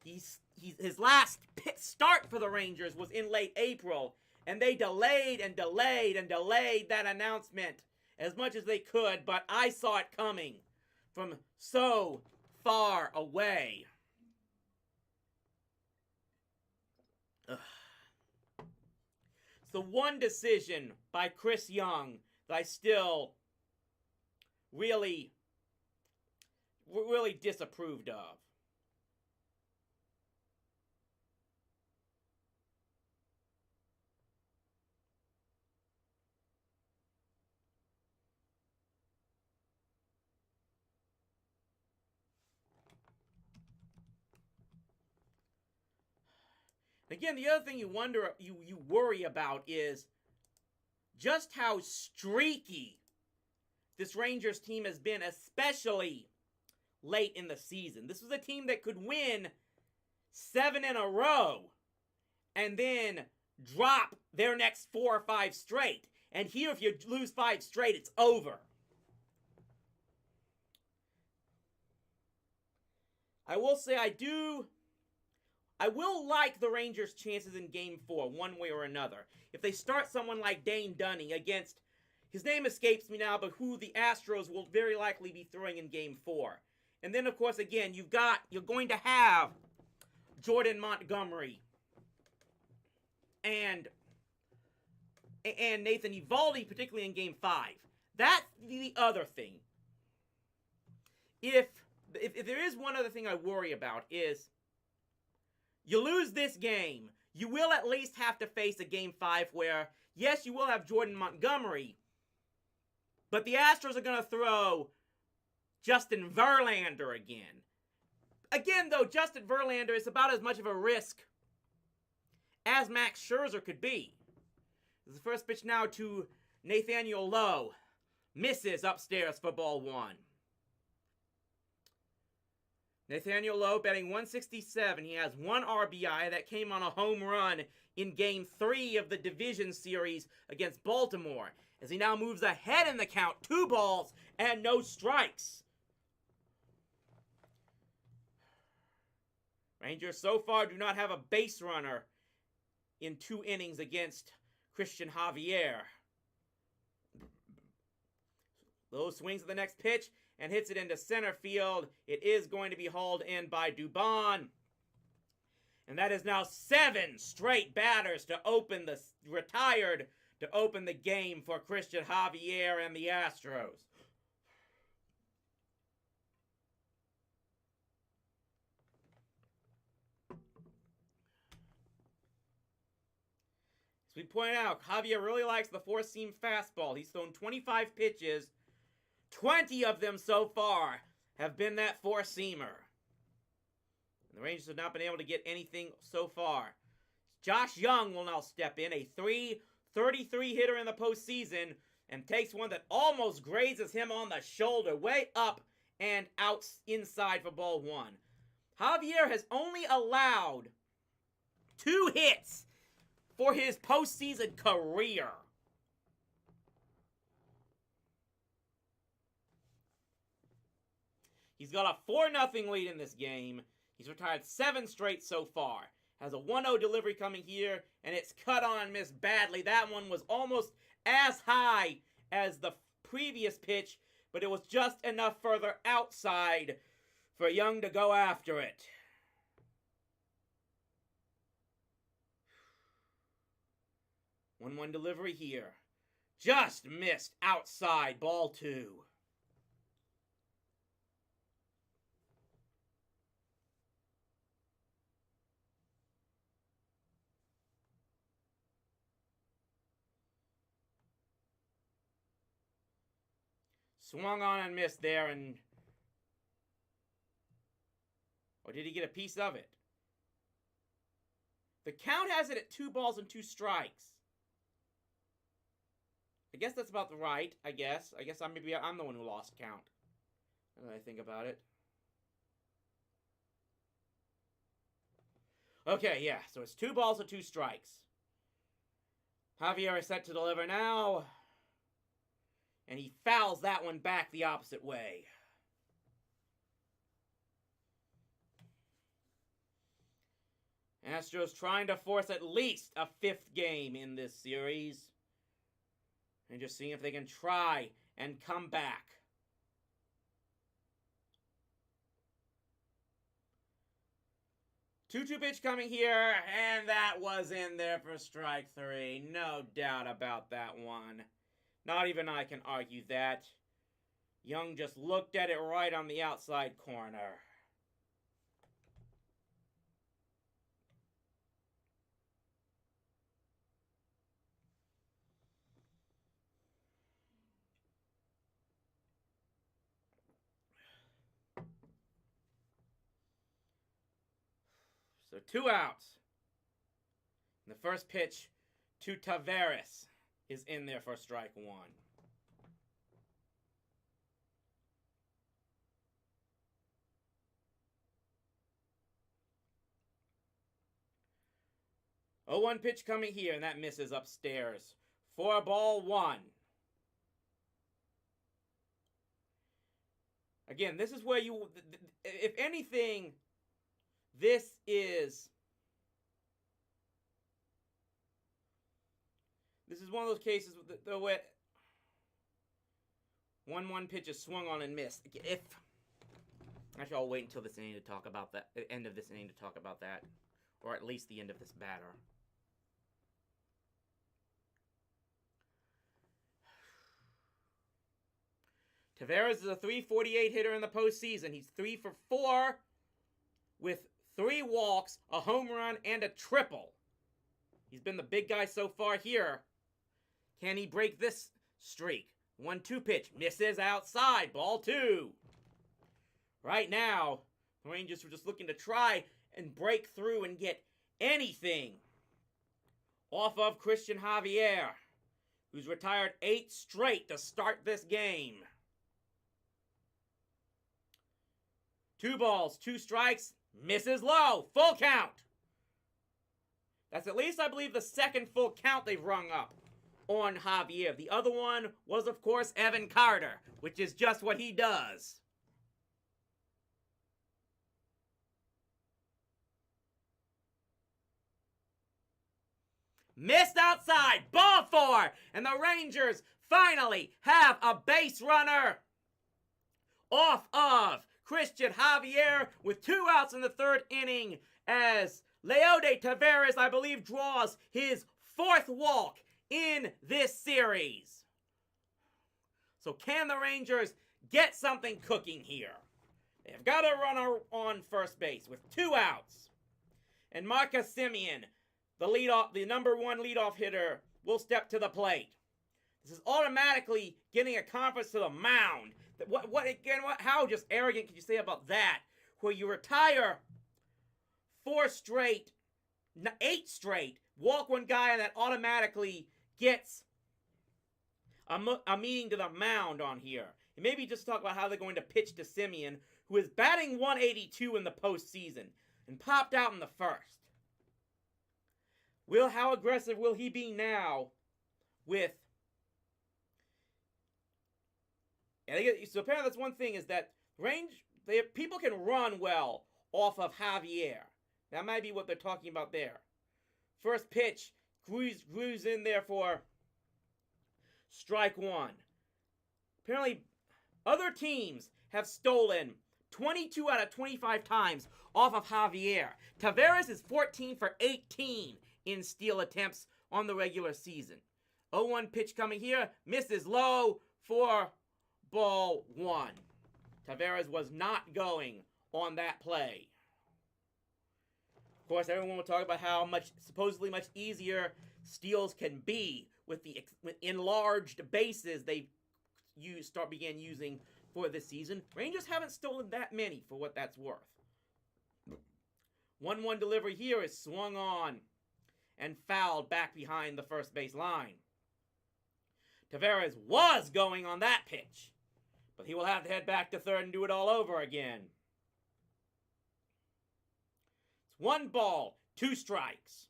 S1: His last start for the Rangers was in late April, and they delayed that announcement as much as they could, but I saw it coming from so far away. Ugh. It's the one decision by Chris Young that I still really disapproved of. Again, the other thing you worry about is just how streaky this Rangers team has been, especially late in the season. This was a team that could win 7 in a row and then drop their next 4 or 5 straight. And here, if you lose 5 straight, it's over. I will say I will like the Rangers' chances in Game 4, one way or another. If they start someone like Dane Dunning against, his name escapes me now, but who the Astros will very likely be throwing in Game 4. And then, of course, again, you're going to have Jordan Montgomery and Nathan Eovaldi, particularly in Game 5. That's the other thing. If there is one other thing I worry about is, you lose this game, you will at least have to face a Game 5 where, yes, you will have Jordan Montgomery, but the Astros are going to throw Justin Verlander again. Again, though, Justin Verlander is about as much of a risk as Max Scherzer could be. The first pitch now to Nathaniel Lowe. Misses upstairs for ball 1. Nathaniel Lowe batting 167. He has 1 RBI. That came on a home run in Game 3 of the division series against Baltimore, as he now moves ahead in the count. 2 balls and no strikes. Rangers so far do not have a base runner in 2 innings against Christian Javier. Lowe swings at the next pitch and hits it into center field. It is going to be hauled in by Dubon. And that is now 7 straight batters to open the game for Christian Javier and the Astros. As we point out, Javier really likes the 4-seam fastball. He's thrown 25 pitches. 20 of them so far have been that 4-seamer. And the Rangers have not been able to get anything so far. Josh Young will now step in, a .333 hitter in the postseason, and takes one that almost grazes him on the shoulder, way up and out inside for ball 1. Javier has only allowed 2 hits for his postseason career. He's got a 4-0 lead in this game. He's retired 7 straight so far. Has a 1-0 delivery coming here, and it's cut on and missed badly. That one was almost as high as the previous pitch, but it was just enough further outside for Young to go after it. One delivery here. Just missed outside, ball 2. Swung on and missed there, and... or did he get a piece of it? The count has it at 2 balls and 2 strikes. I guess that's about right, I guess. I'm the one who lost count. Now that I think about it. Okay, yeah, so it's 2 balls and 2 strikes. Javier is set to deliver now. And he fouls that one back the opposite way. Astros trying to force at least a 5th game in this series. And just seeing if they can try and come back. Two-two pitch coming here, and that was in there for strike 3. No doubt about that one. Not even I can argue that. Young just looked at it right on the outside corner. So 2 outs. And the first pitch to Taveras. is in there for strike one. Oh, 1 pitch coming here, and that misses upstairs. 4-1. Again, this is where you, if anything, this is one of those cases where 1-1 pitch is swung on and missed. Actually, I'll wait until this inning to talk about that, the end of this inning to talk about that, or at least the end of this batter. Taveras is a .348 hitter in the postseason. He's 3 for 4 with 3 walks, a home run, and a triple. He's been the big guy so far here. Can he break this streak? 1-2 pitch. Misses outside. Ball 2. Right now, the Rangers were just looking to try and break through and get anything off of Christian Javier, who's retired 8 straight to start this game. 2 balls, 2 strikes, misses low, full count. That's at least, I believe, the second full count they've rung up on Javier. The other one was, of course, Evan Carter, which is just what he does. Missed outside, ball 4, and the Rangers finally have a base runner off of Christian Javier with 2 outs in the 3rd inning as Leody Taveras, I believe, draws his 4th walk in this series. So can the Rangers get something cooking here? They've got a runner on first base with 2 outs. And Marcus Semien, the number 1 leadoff hitter, will step to the plate. This is automatically getting a conference to the mound. How just arrogant can you say about that? Where you retire 8 straight, walk 1 guy, and that automatically gets a meeting to the mound on here. And maybe just talk about how they're going to pitch to Semien, who is batting .182 in the postseason and popped out in the 1st. How aggressive will he be now with... So apparently that's one thing, is that people can run well off of Javier. That might be what they're talking about there. First pitch, grooves in there for strike 1. Apparently, other teams have stolen 22 out of 25 times off of Javier. Taveras is 14 for 18 in steal attempts on the regular season. 0-1 pitch coming here, misses low for ball 1. Taveras was not on that play. Of course, everyone will talk about how supposedly much easier steals can be with the enlarged bases they began using for this season. Rangers haven't stolen that many, for what that's worth. 1-1 delivery here is swung on and fouled back behind the first base line. Taveras was going on that pitch, but he will have to head back to third and do it all over again. It's 1 ball, 2 strikes.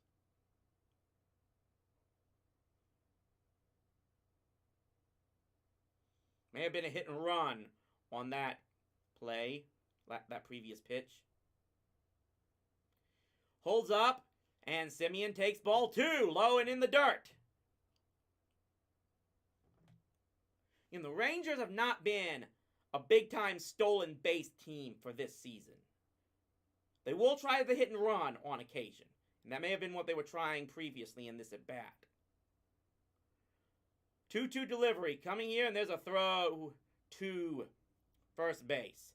S1: May have been a hit and run on that play, that previous pitch. Holds up, and Semien takes ball 2, low and in the dirt. The Rangers have not been a big-time stolen base team for this season. They will try the hit and run on occasion, and that may have been what they were trying previously in this at-bat. 2-2 delivery coming here, and there's a throw to first base.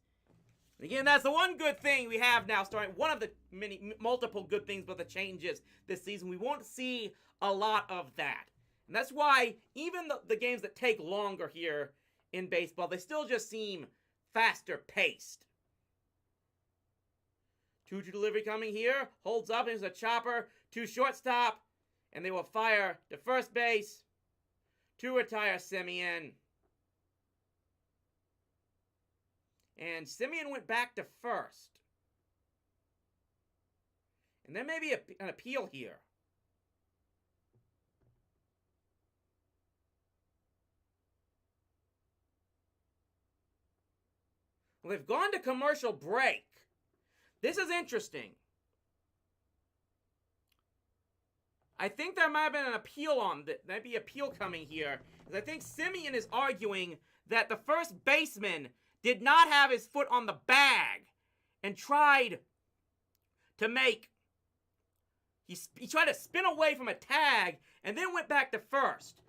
S1: And again, that's the one good thing we have now, starting one of the multiple good things with the changes this season. We won't see a lot of that. And that's why even the games that take longer here in baseball, they still just seem faster paced. 2-2 delivery coming here, holds up, and there's a chopper to shortstop, and they will fire to first base. to retire Semien. And Semien went back to first. And there may be an appeal here. Well, they've gone to commercial break. This is interesting. I think there might have been an appeal on that. There might be appeal coming here. Because I think Semien is arguing that the first baseman did not have his foot on the bag and tried to make... He tried to spin away from a tag and then went back to first.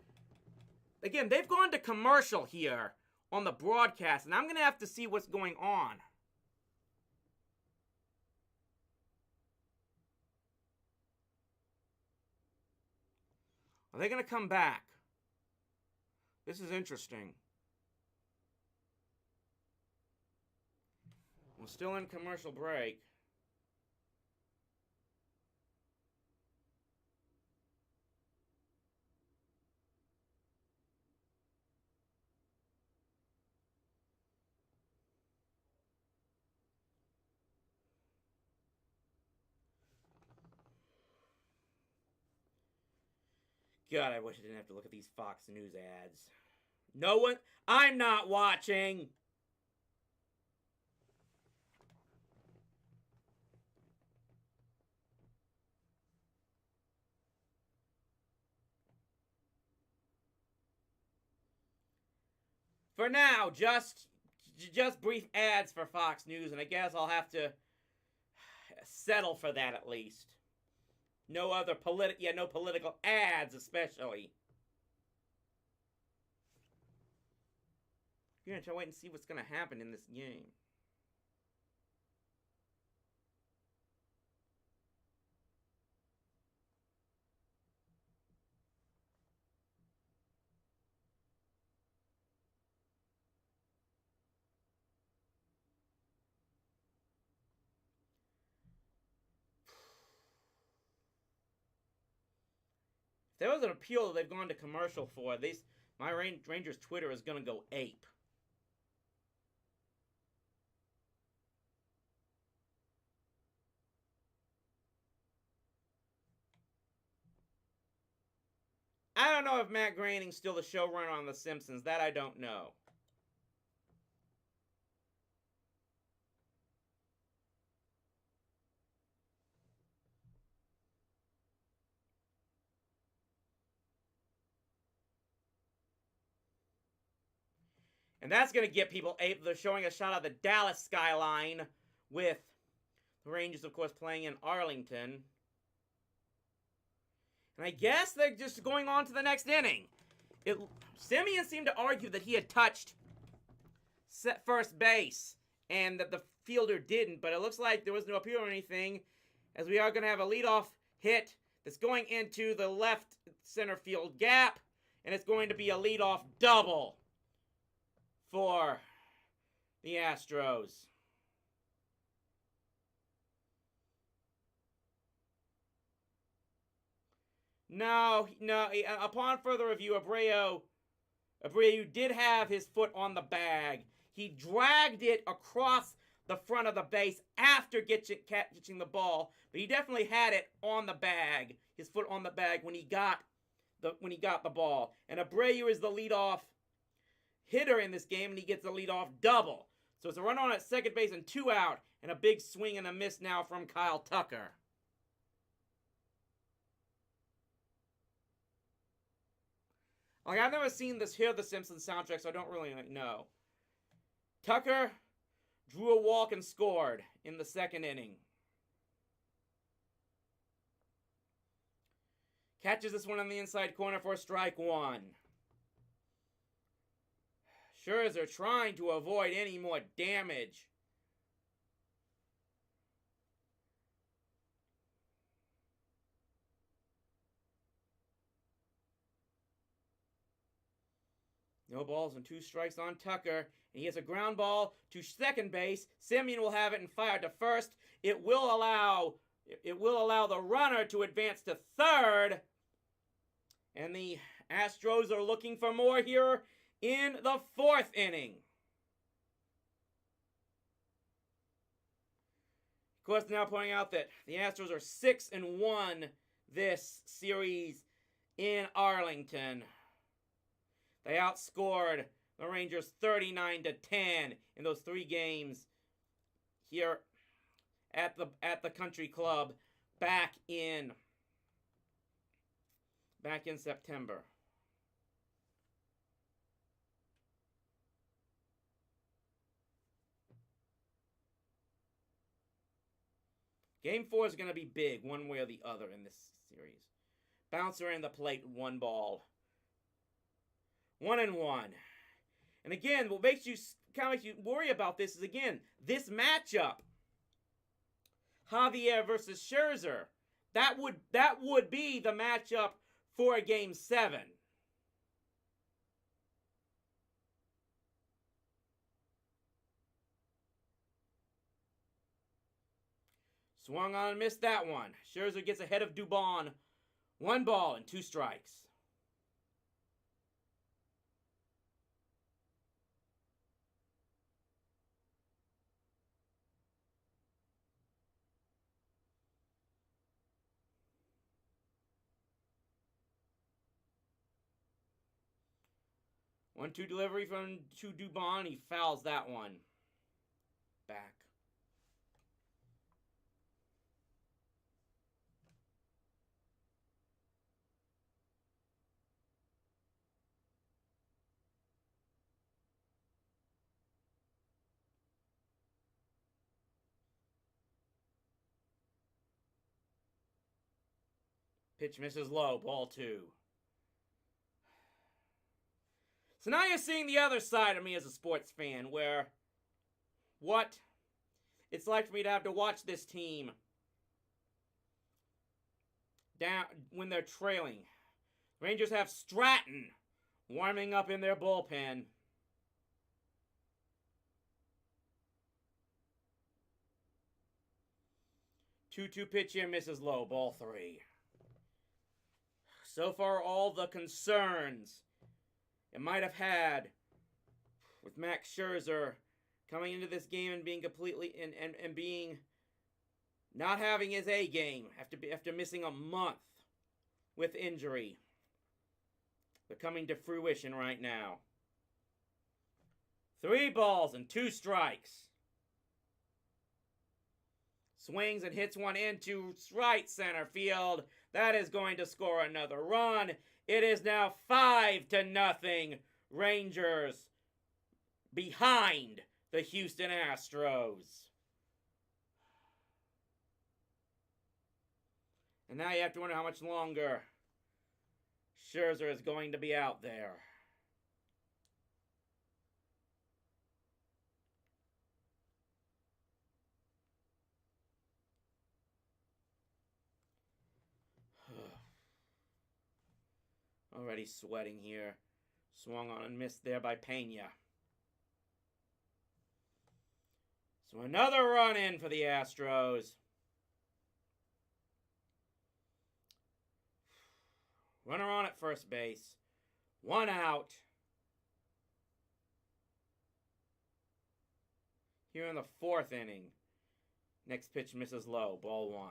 S1: Again, they've gone to commercial here on the broadcast, and I'm going to have to see what's going on. Are they going to come back? This is interesting. We're still in commercial break. God, I wish I didn't have to look at these Fox News ads. No one... I'm not watching! For now, just brief ads for Fox News, and I guess I'll have to settle for that at least. No other no political ads, especially. You're gonna try to wait and see what's gonna happen in this game. If there was an appeal that they've gone to commercial for, my Rangers Twitter is going to go ape. I don't know if Matt Groening's still the showrunner on The Simpsons. That I don't know. And that's going to get people ape. They're showing a shot of the Dallas skyline with the Rangers, of course, playing in Arlington. And I guess they're just going on to the next inning. Semien seemed to argue that he had touched first base and that the fielder didn't, but it looks like there was no appeal or anything, as we are going to have a leadoff hit that's going into the left center field gap, and it's going to be a leadoff double for the Astros. No, upon further review, Abreu did have his foot on the bag. He dragged it across the front of the base after catching the ball, but he definitely had it on the bag, his foot on the bag when he got the ball. And Abreu is the leadoff hitter in this game, and he gets the leadoff double. So it's a run on at second base and 2 out, and a big swing and a miss now from Kyle Tucker. Like, I've never seen hear the Simpsons soundtrack, so I don't really know. Tucker drew a walk and scored in the second inning. Catches this one on the inside corner for strike one. Sure as they're trying to avoid any more damage. No balls and 2 strikes on Tucker. And he has a ground ball to second base. Semien will have it and fire to first. It will allow the runner to advance to third. And the Astros are looking for more here in the 4th inning. Of course, now pointing out that the Astros are 6-1 this series in Arlington. They outscored the Rangers 39-10 in those 3 games here at the Country Club back in September. Game 4 is going to be big one way or the other in this series. Bouncer in the plate, 1 ball. 1-1. And again, what makes you worry about this is, again, this matchup. Javier versus Scherzer. That would be the matchup for a Game 7. Swung on and missed that one. Scherzer gets ahead of Dubon. 1 ball and 2 strikes. One-two delivery to Dubon. He fouls that one back. Pitch misses low, ball 2. So now you're seeing the other side of me as a sports fan, where what it's like for me to have to watch this team down when they're trailing. Rangers have Stratton warming up in their bullpen. Two pitch here, misses low, ball 3. So far, all the concerns it might have had with Max Scherzer coming into this game and being completely and being not having his A game after missing a month with injury. They're coming to fruition right now. 3 balls and 2 strikes. Swings and hits one into right center field. That is going to score another run. It is now 5-0 Rangers behind the Houston Astros. And now you have to wonder how much longer Scherzer is going to be out there. Already sweating here. Swung on and missed there by Pena. So another run in for the Astros. Runner on at first base. 1 out. Here in the 4th inning. Next pitch misses low. Ball 1.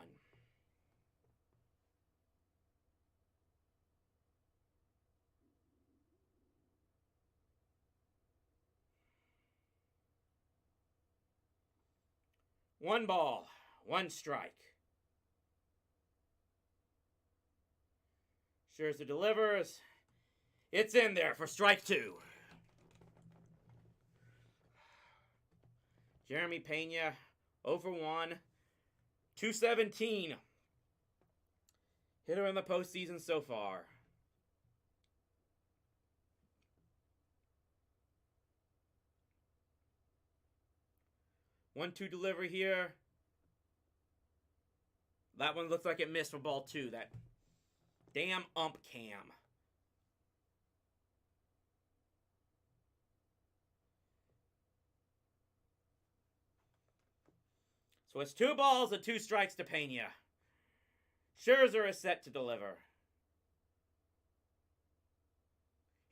S1: One ball, 1 strike. Scherzer delivers. It's in there for strike 2. Jeremy Pena, 0 for 1. 217. Hitter in the postseason so far. One-two delivery here. That one looks like it missed for ball 2. That damn ump cam. So it's 2 balls and 2 strikes to Pena. Scherzer is set to deliver.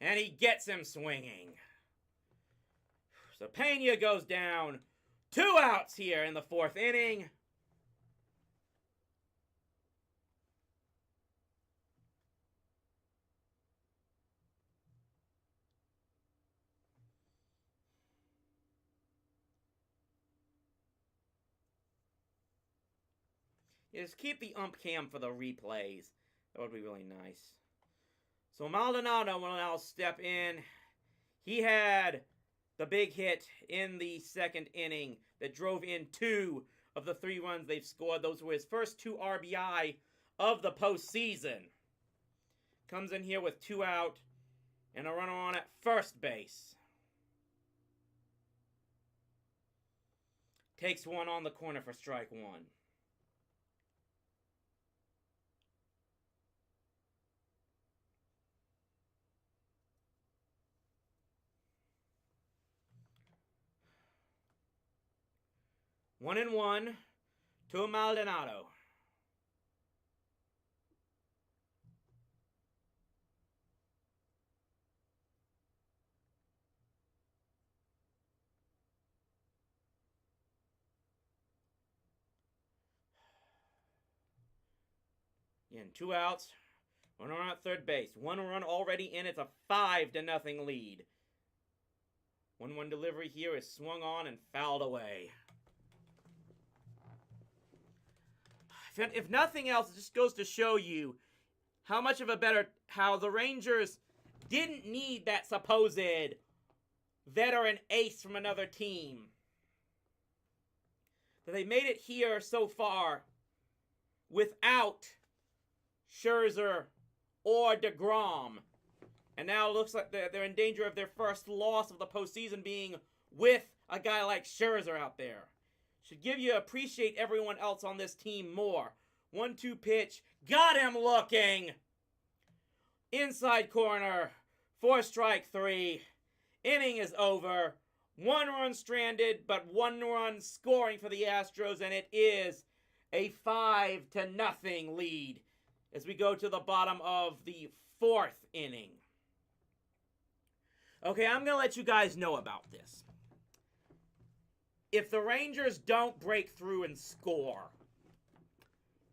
S1: And he gets him swinging. So Pena goes down. 2 outs here in the 4th inning. Just keep the ump cam for the replays. That would be really nice. So Maldonado will now step in. He had the big hit in the 2nd inning that drove in 2 of the 3 runs they've scored. Those were his first 2 RBI of the postseason. Comes in here with 2 out and a runner on at first base. Takes one on the corner for strike 1. One and one to Maldonado. Again, 2 outs. 1 run at third base. 1 run already in. It's a 5-0 lead. 1-1 delivery here is swung on and fouled away. If nothing else, it just goes to show you how the Rangers didn't need that supposed veteran ace from another team. That they made it here so far without Scherzer or DeGrom. And now it looks like they're in danger of their first loss of the postseason being with a guy like Scherzer out there. Should give you appreciate everyone else on this team more. 1-2 pitch. Got him looking. Inside corner. 4 strike 3. Inning is over. 1 run stranded, but 1 run scoring for the Astros, and it is a 5-0 lead as we go to the bottom of the 4th inning. Okay, I'm going to let you guys know about this. If the Rangers don't break through and score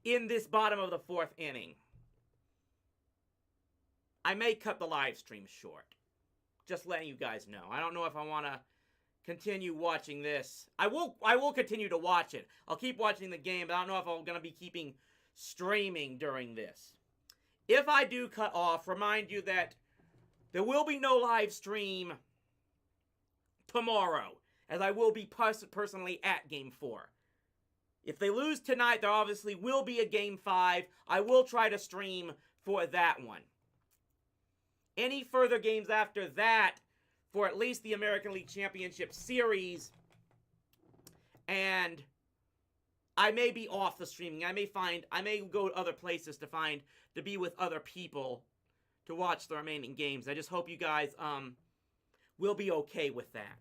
S1: in this bottom of the 4th inning, I may cut the live stream short. Just letting you guys know. I don't know if I want to continue watching this. I will continue to watch it. I'll keep watching the game, but I don't know if I'm going to be keeping streaming during this. If I do cut off, remind you that there will be no live stream tomorrow, as I will be personally at Game 4. If they lose tonight, there obviously will be a Game 5. I will try to stream for that one. Any further games after that, for at least the American League Championship Series, and I may be off the streaming. I may go to other places to be with other people to watch the remaining games. I just hope you guys will be okay with that.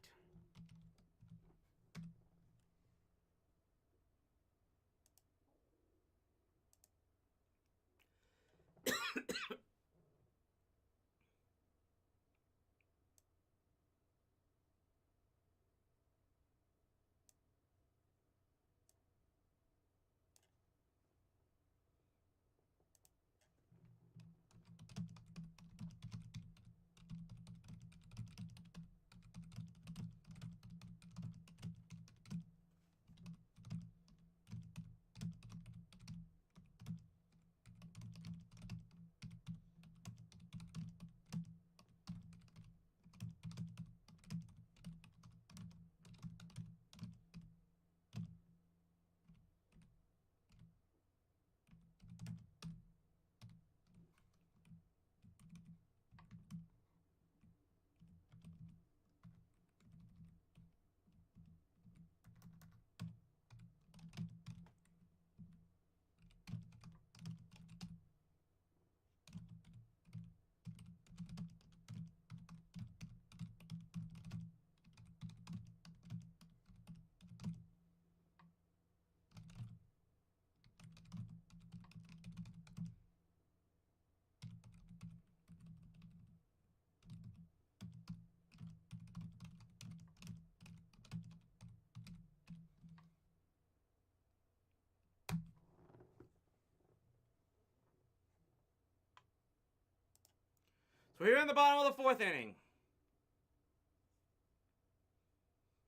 S1: So we're in the bottom of the 4th inning.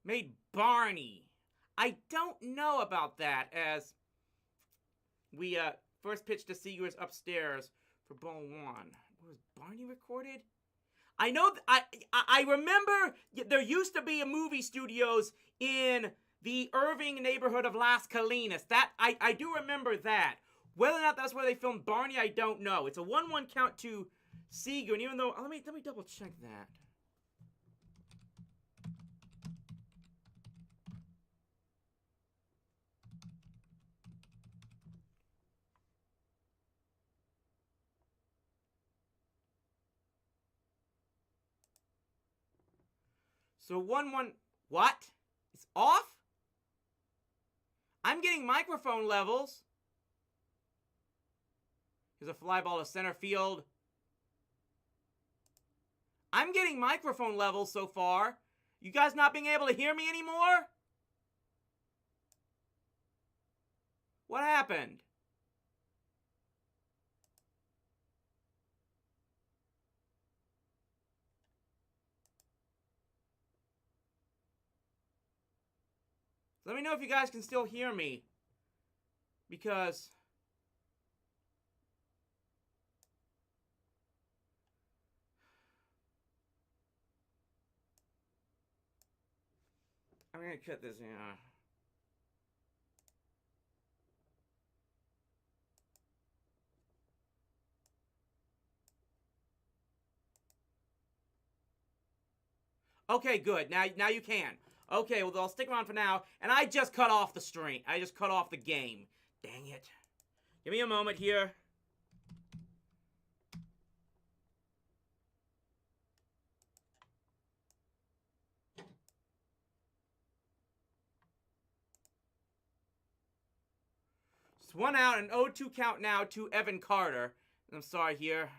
S1: Made Barney. I don't know about that, as we first pitched to Seegers upstairs for ball 1. Was Barney recorded? I know, I remember there used to be a movie studios in the Irving neighborhood of Las Colinas. That, I do remember that. Whether or not that's where they filmed Barney, I don't know. It's a 1-1 count to Seeger, and even though, let me double check that. So 1-1, what? It's off? I'm getting microphone levels. Here's a fly ball to center field. I'm getting microphone levels so far. You guys not being able to hear me anymore? What happened? Let me know if you guys can still hear me. Because I'm going to cut this in. Okay, good. Now you can. Okay, well, I'll stick around for now. And I just cut off the stream. I just cut off the game. Dang it. Give me a moment here. It's 1 out, an 0-2 count now to Evan Carter. I'm sorry here.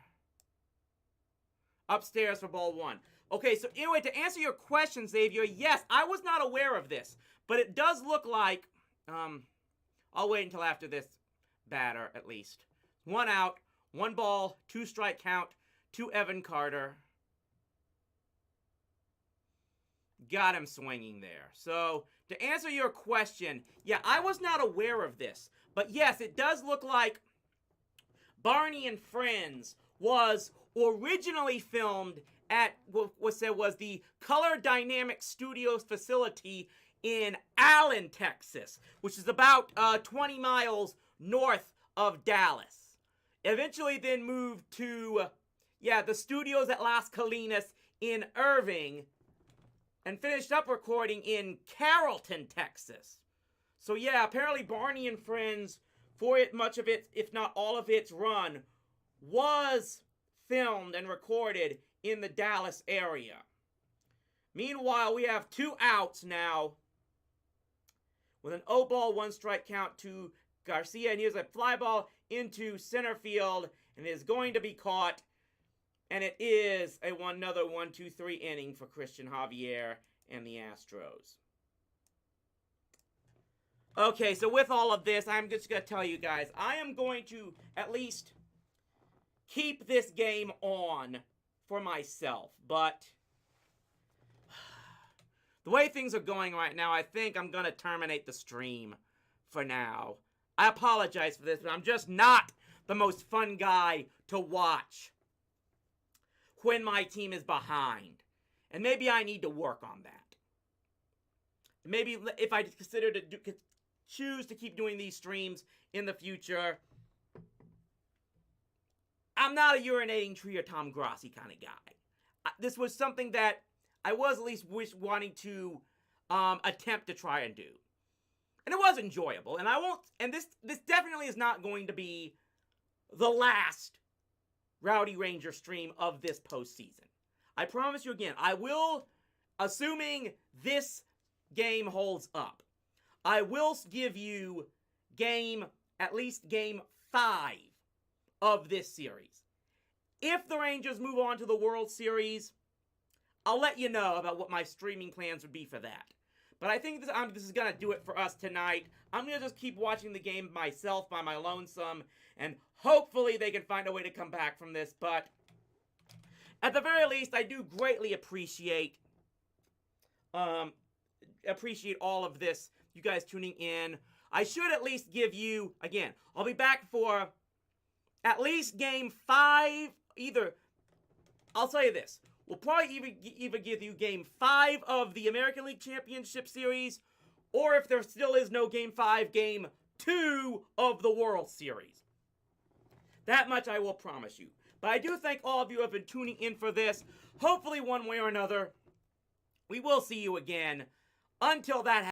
S1: Upstairs for ball 1. Okay, so anyway, to answer your question, Xavier, yes, I was not aware of this. But it does look like, I'll wait until after this batter, at least. 1 out, 1 ball, 2 strike count to Evan Carter. Got him swinging there. So, to answer your question, yeah, I was not aware of this. But yes, it does look like Barney and Friends was originally filmed at what was the Color Dynamics Studios facility in Allen, Texas, which is about 20 miles north of Dallas. Eventually then moved to, the studios at Las Colinas in Irving, and finished up recording in Carrollton, Texas. So yeah, apparently Barney and Friends, for much of it, if not all of its run, was filmed and recorded in the Dallas area. Meanwhile, we have 2 outs now with an 0 ball, 1 strike count to Garcia, and here's a fly ball into center field, and it is going to be caught, and it is another 1-2-3 inning for Christian Javier and the Astros. Okay, so with all of this, I'm just going to tell you guys, I am going to at least keep this game on for myself, but the way things are going right now, I think I'm going to terminate the stream for now. I apologize for this, but I'm just not the most fun guy to watch when my team is behind. And maybe I need to work on that. Maybe if I consider to choose to keep doing these streams in the future, I'm not a urinating tree or Tom Grossi kind of guy. This was something that I was at least wanting to attempt to try and do. And it was enjoyable. And I won't, and this definitely is not going to be the last Rowdy Ranger stream of this postseason. I promise you again, I will, assuming this game holds up, I will give you at least game 5 of this series. If the Rangers move on to the World Series, I'll let you know about what my streaming plans would be for that. But I think this is going to do it for us tonight. I'm going to just keep watching the game myself by my lonesome, and hopefully they can find a way to come back from this. But at the very least, I do greatly appreciate all of this, you guys tuning in. I should at least give you, again, I'll be back for at least Game 5, I'll tell you this, we'll probably either give you Game 5 of the American League Championship Series, or if there still is no Game 5, Game 2 of the World Series. That much I will promise you. But I do thank all of you who have been tuning in for this. Hopefully one way or another, we will see you again. Until that happens,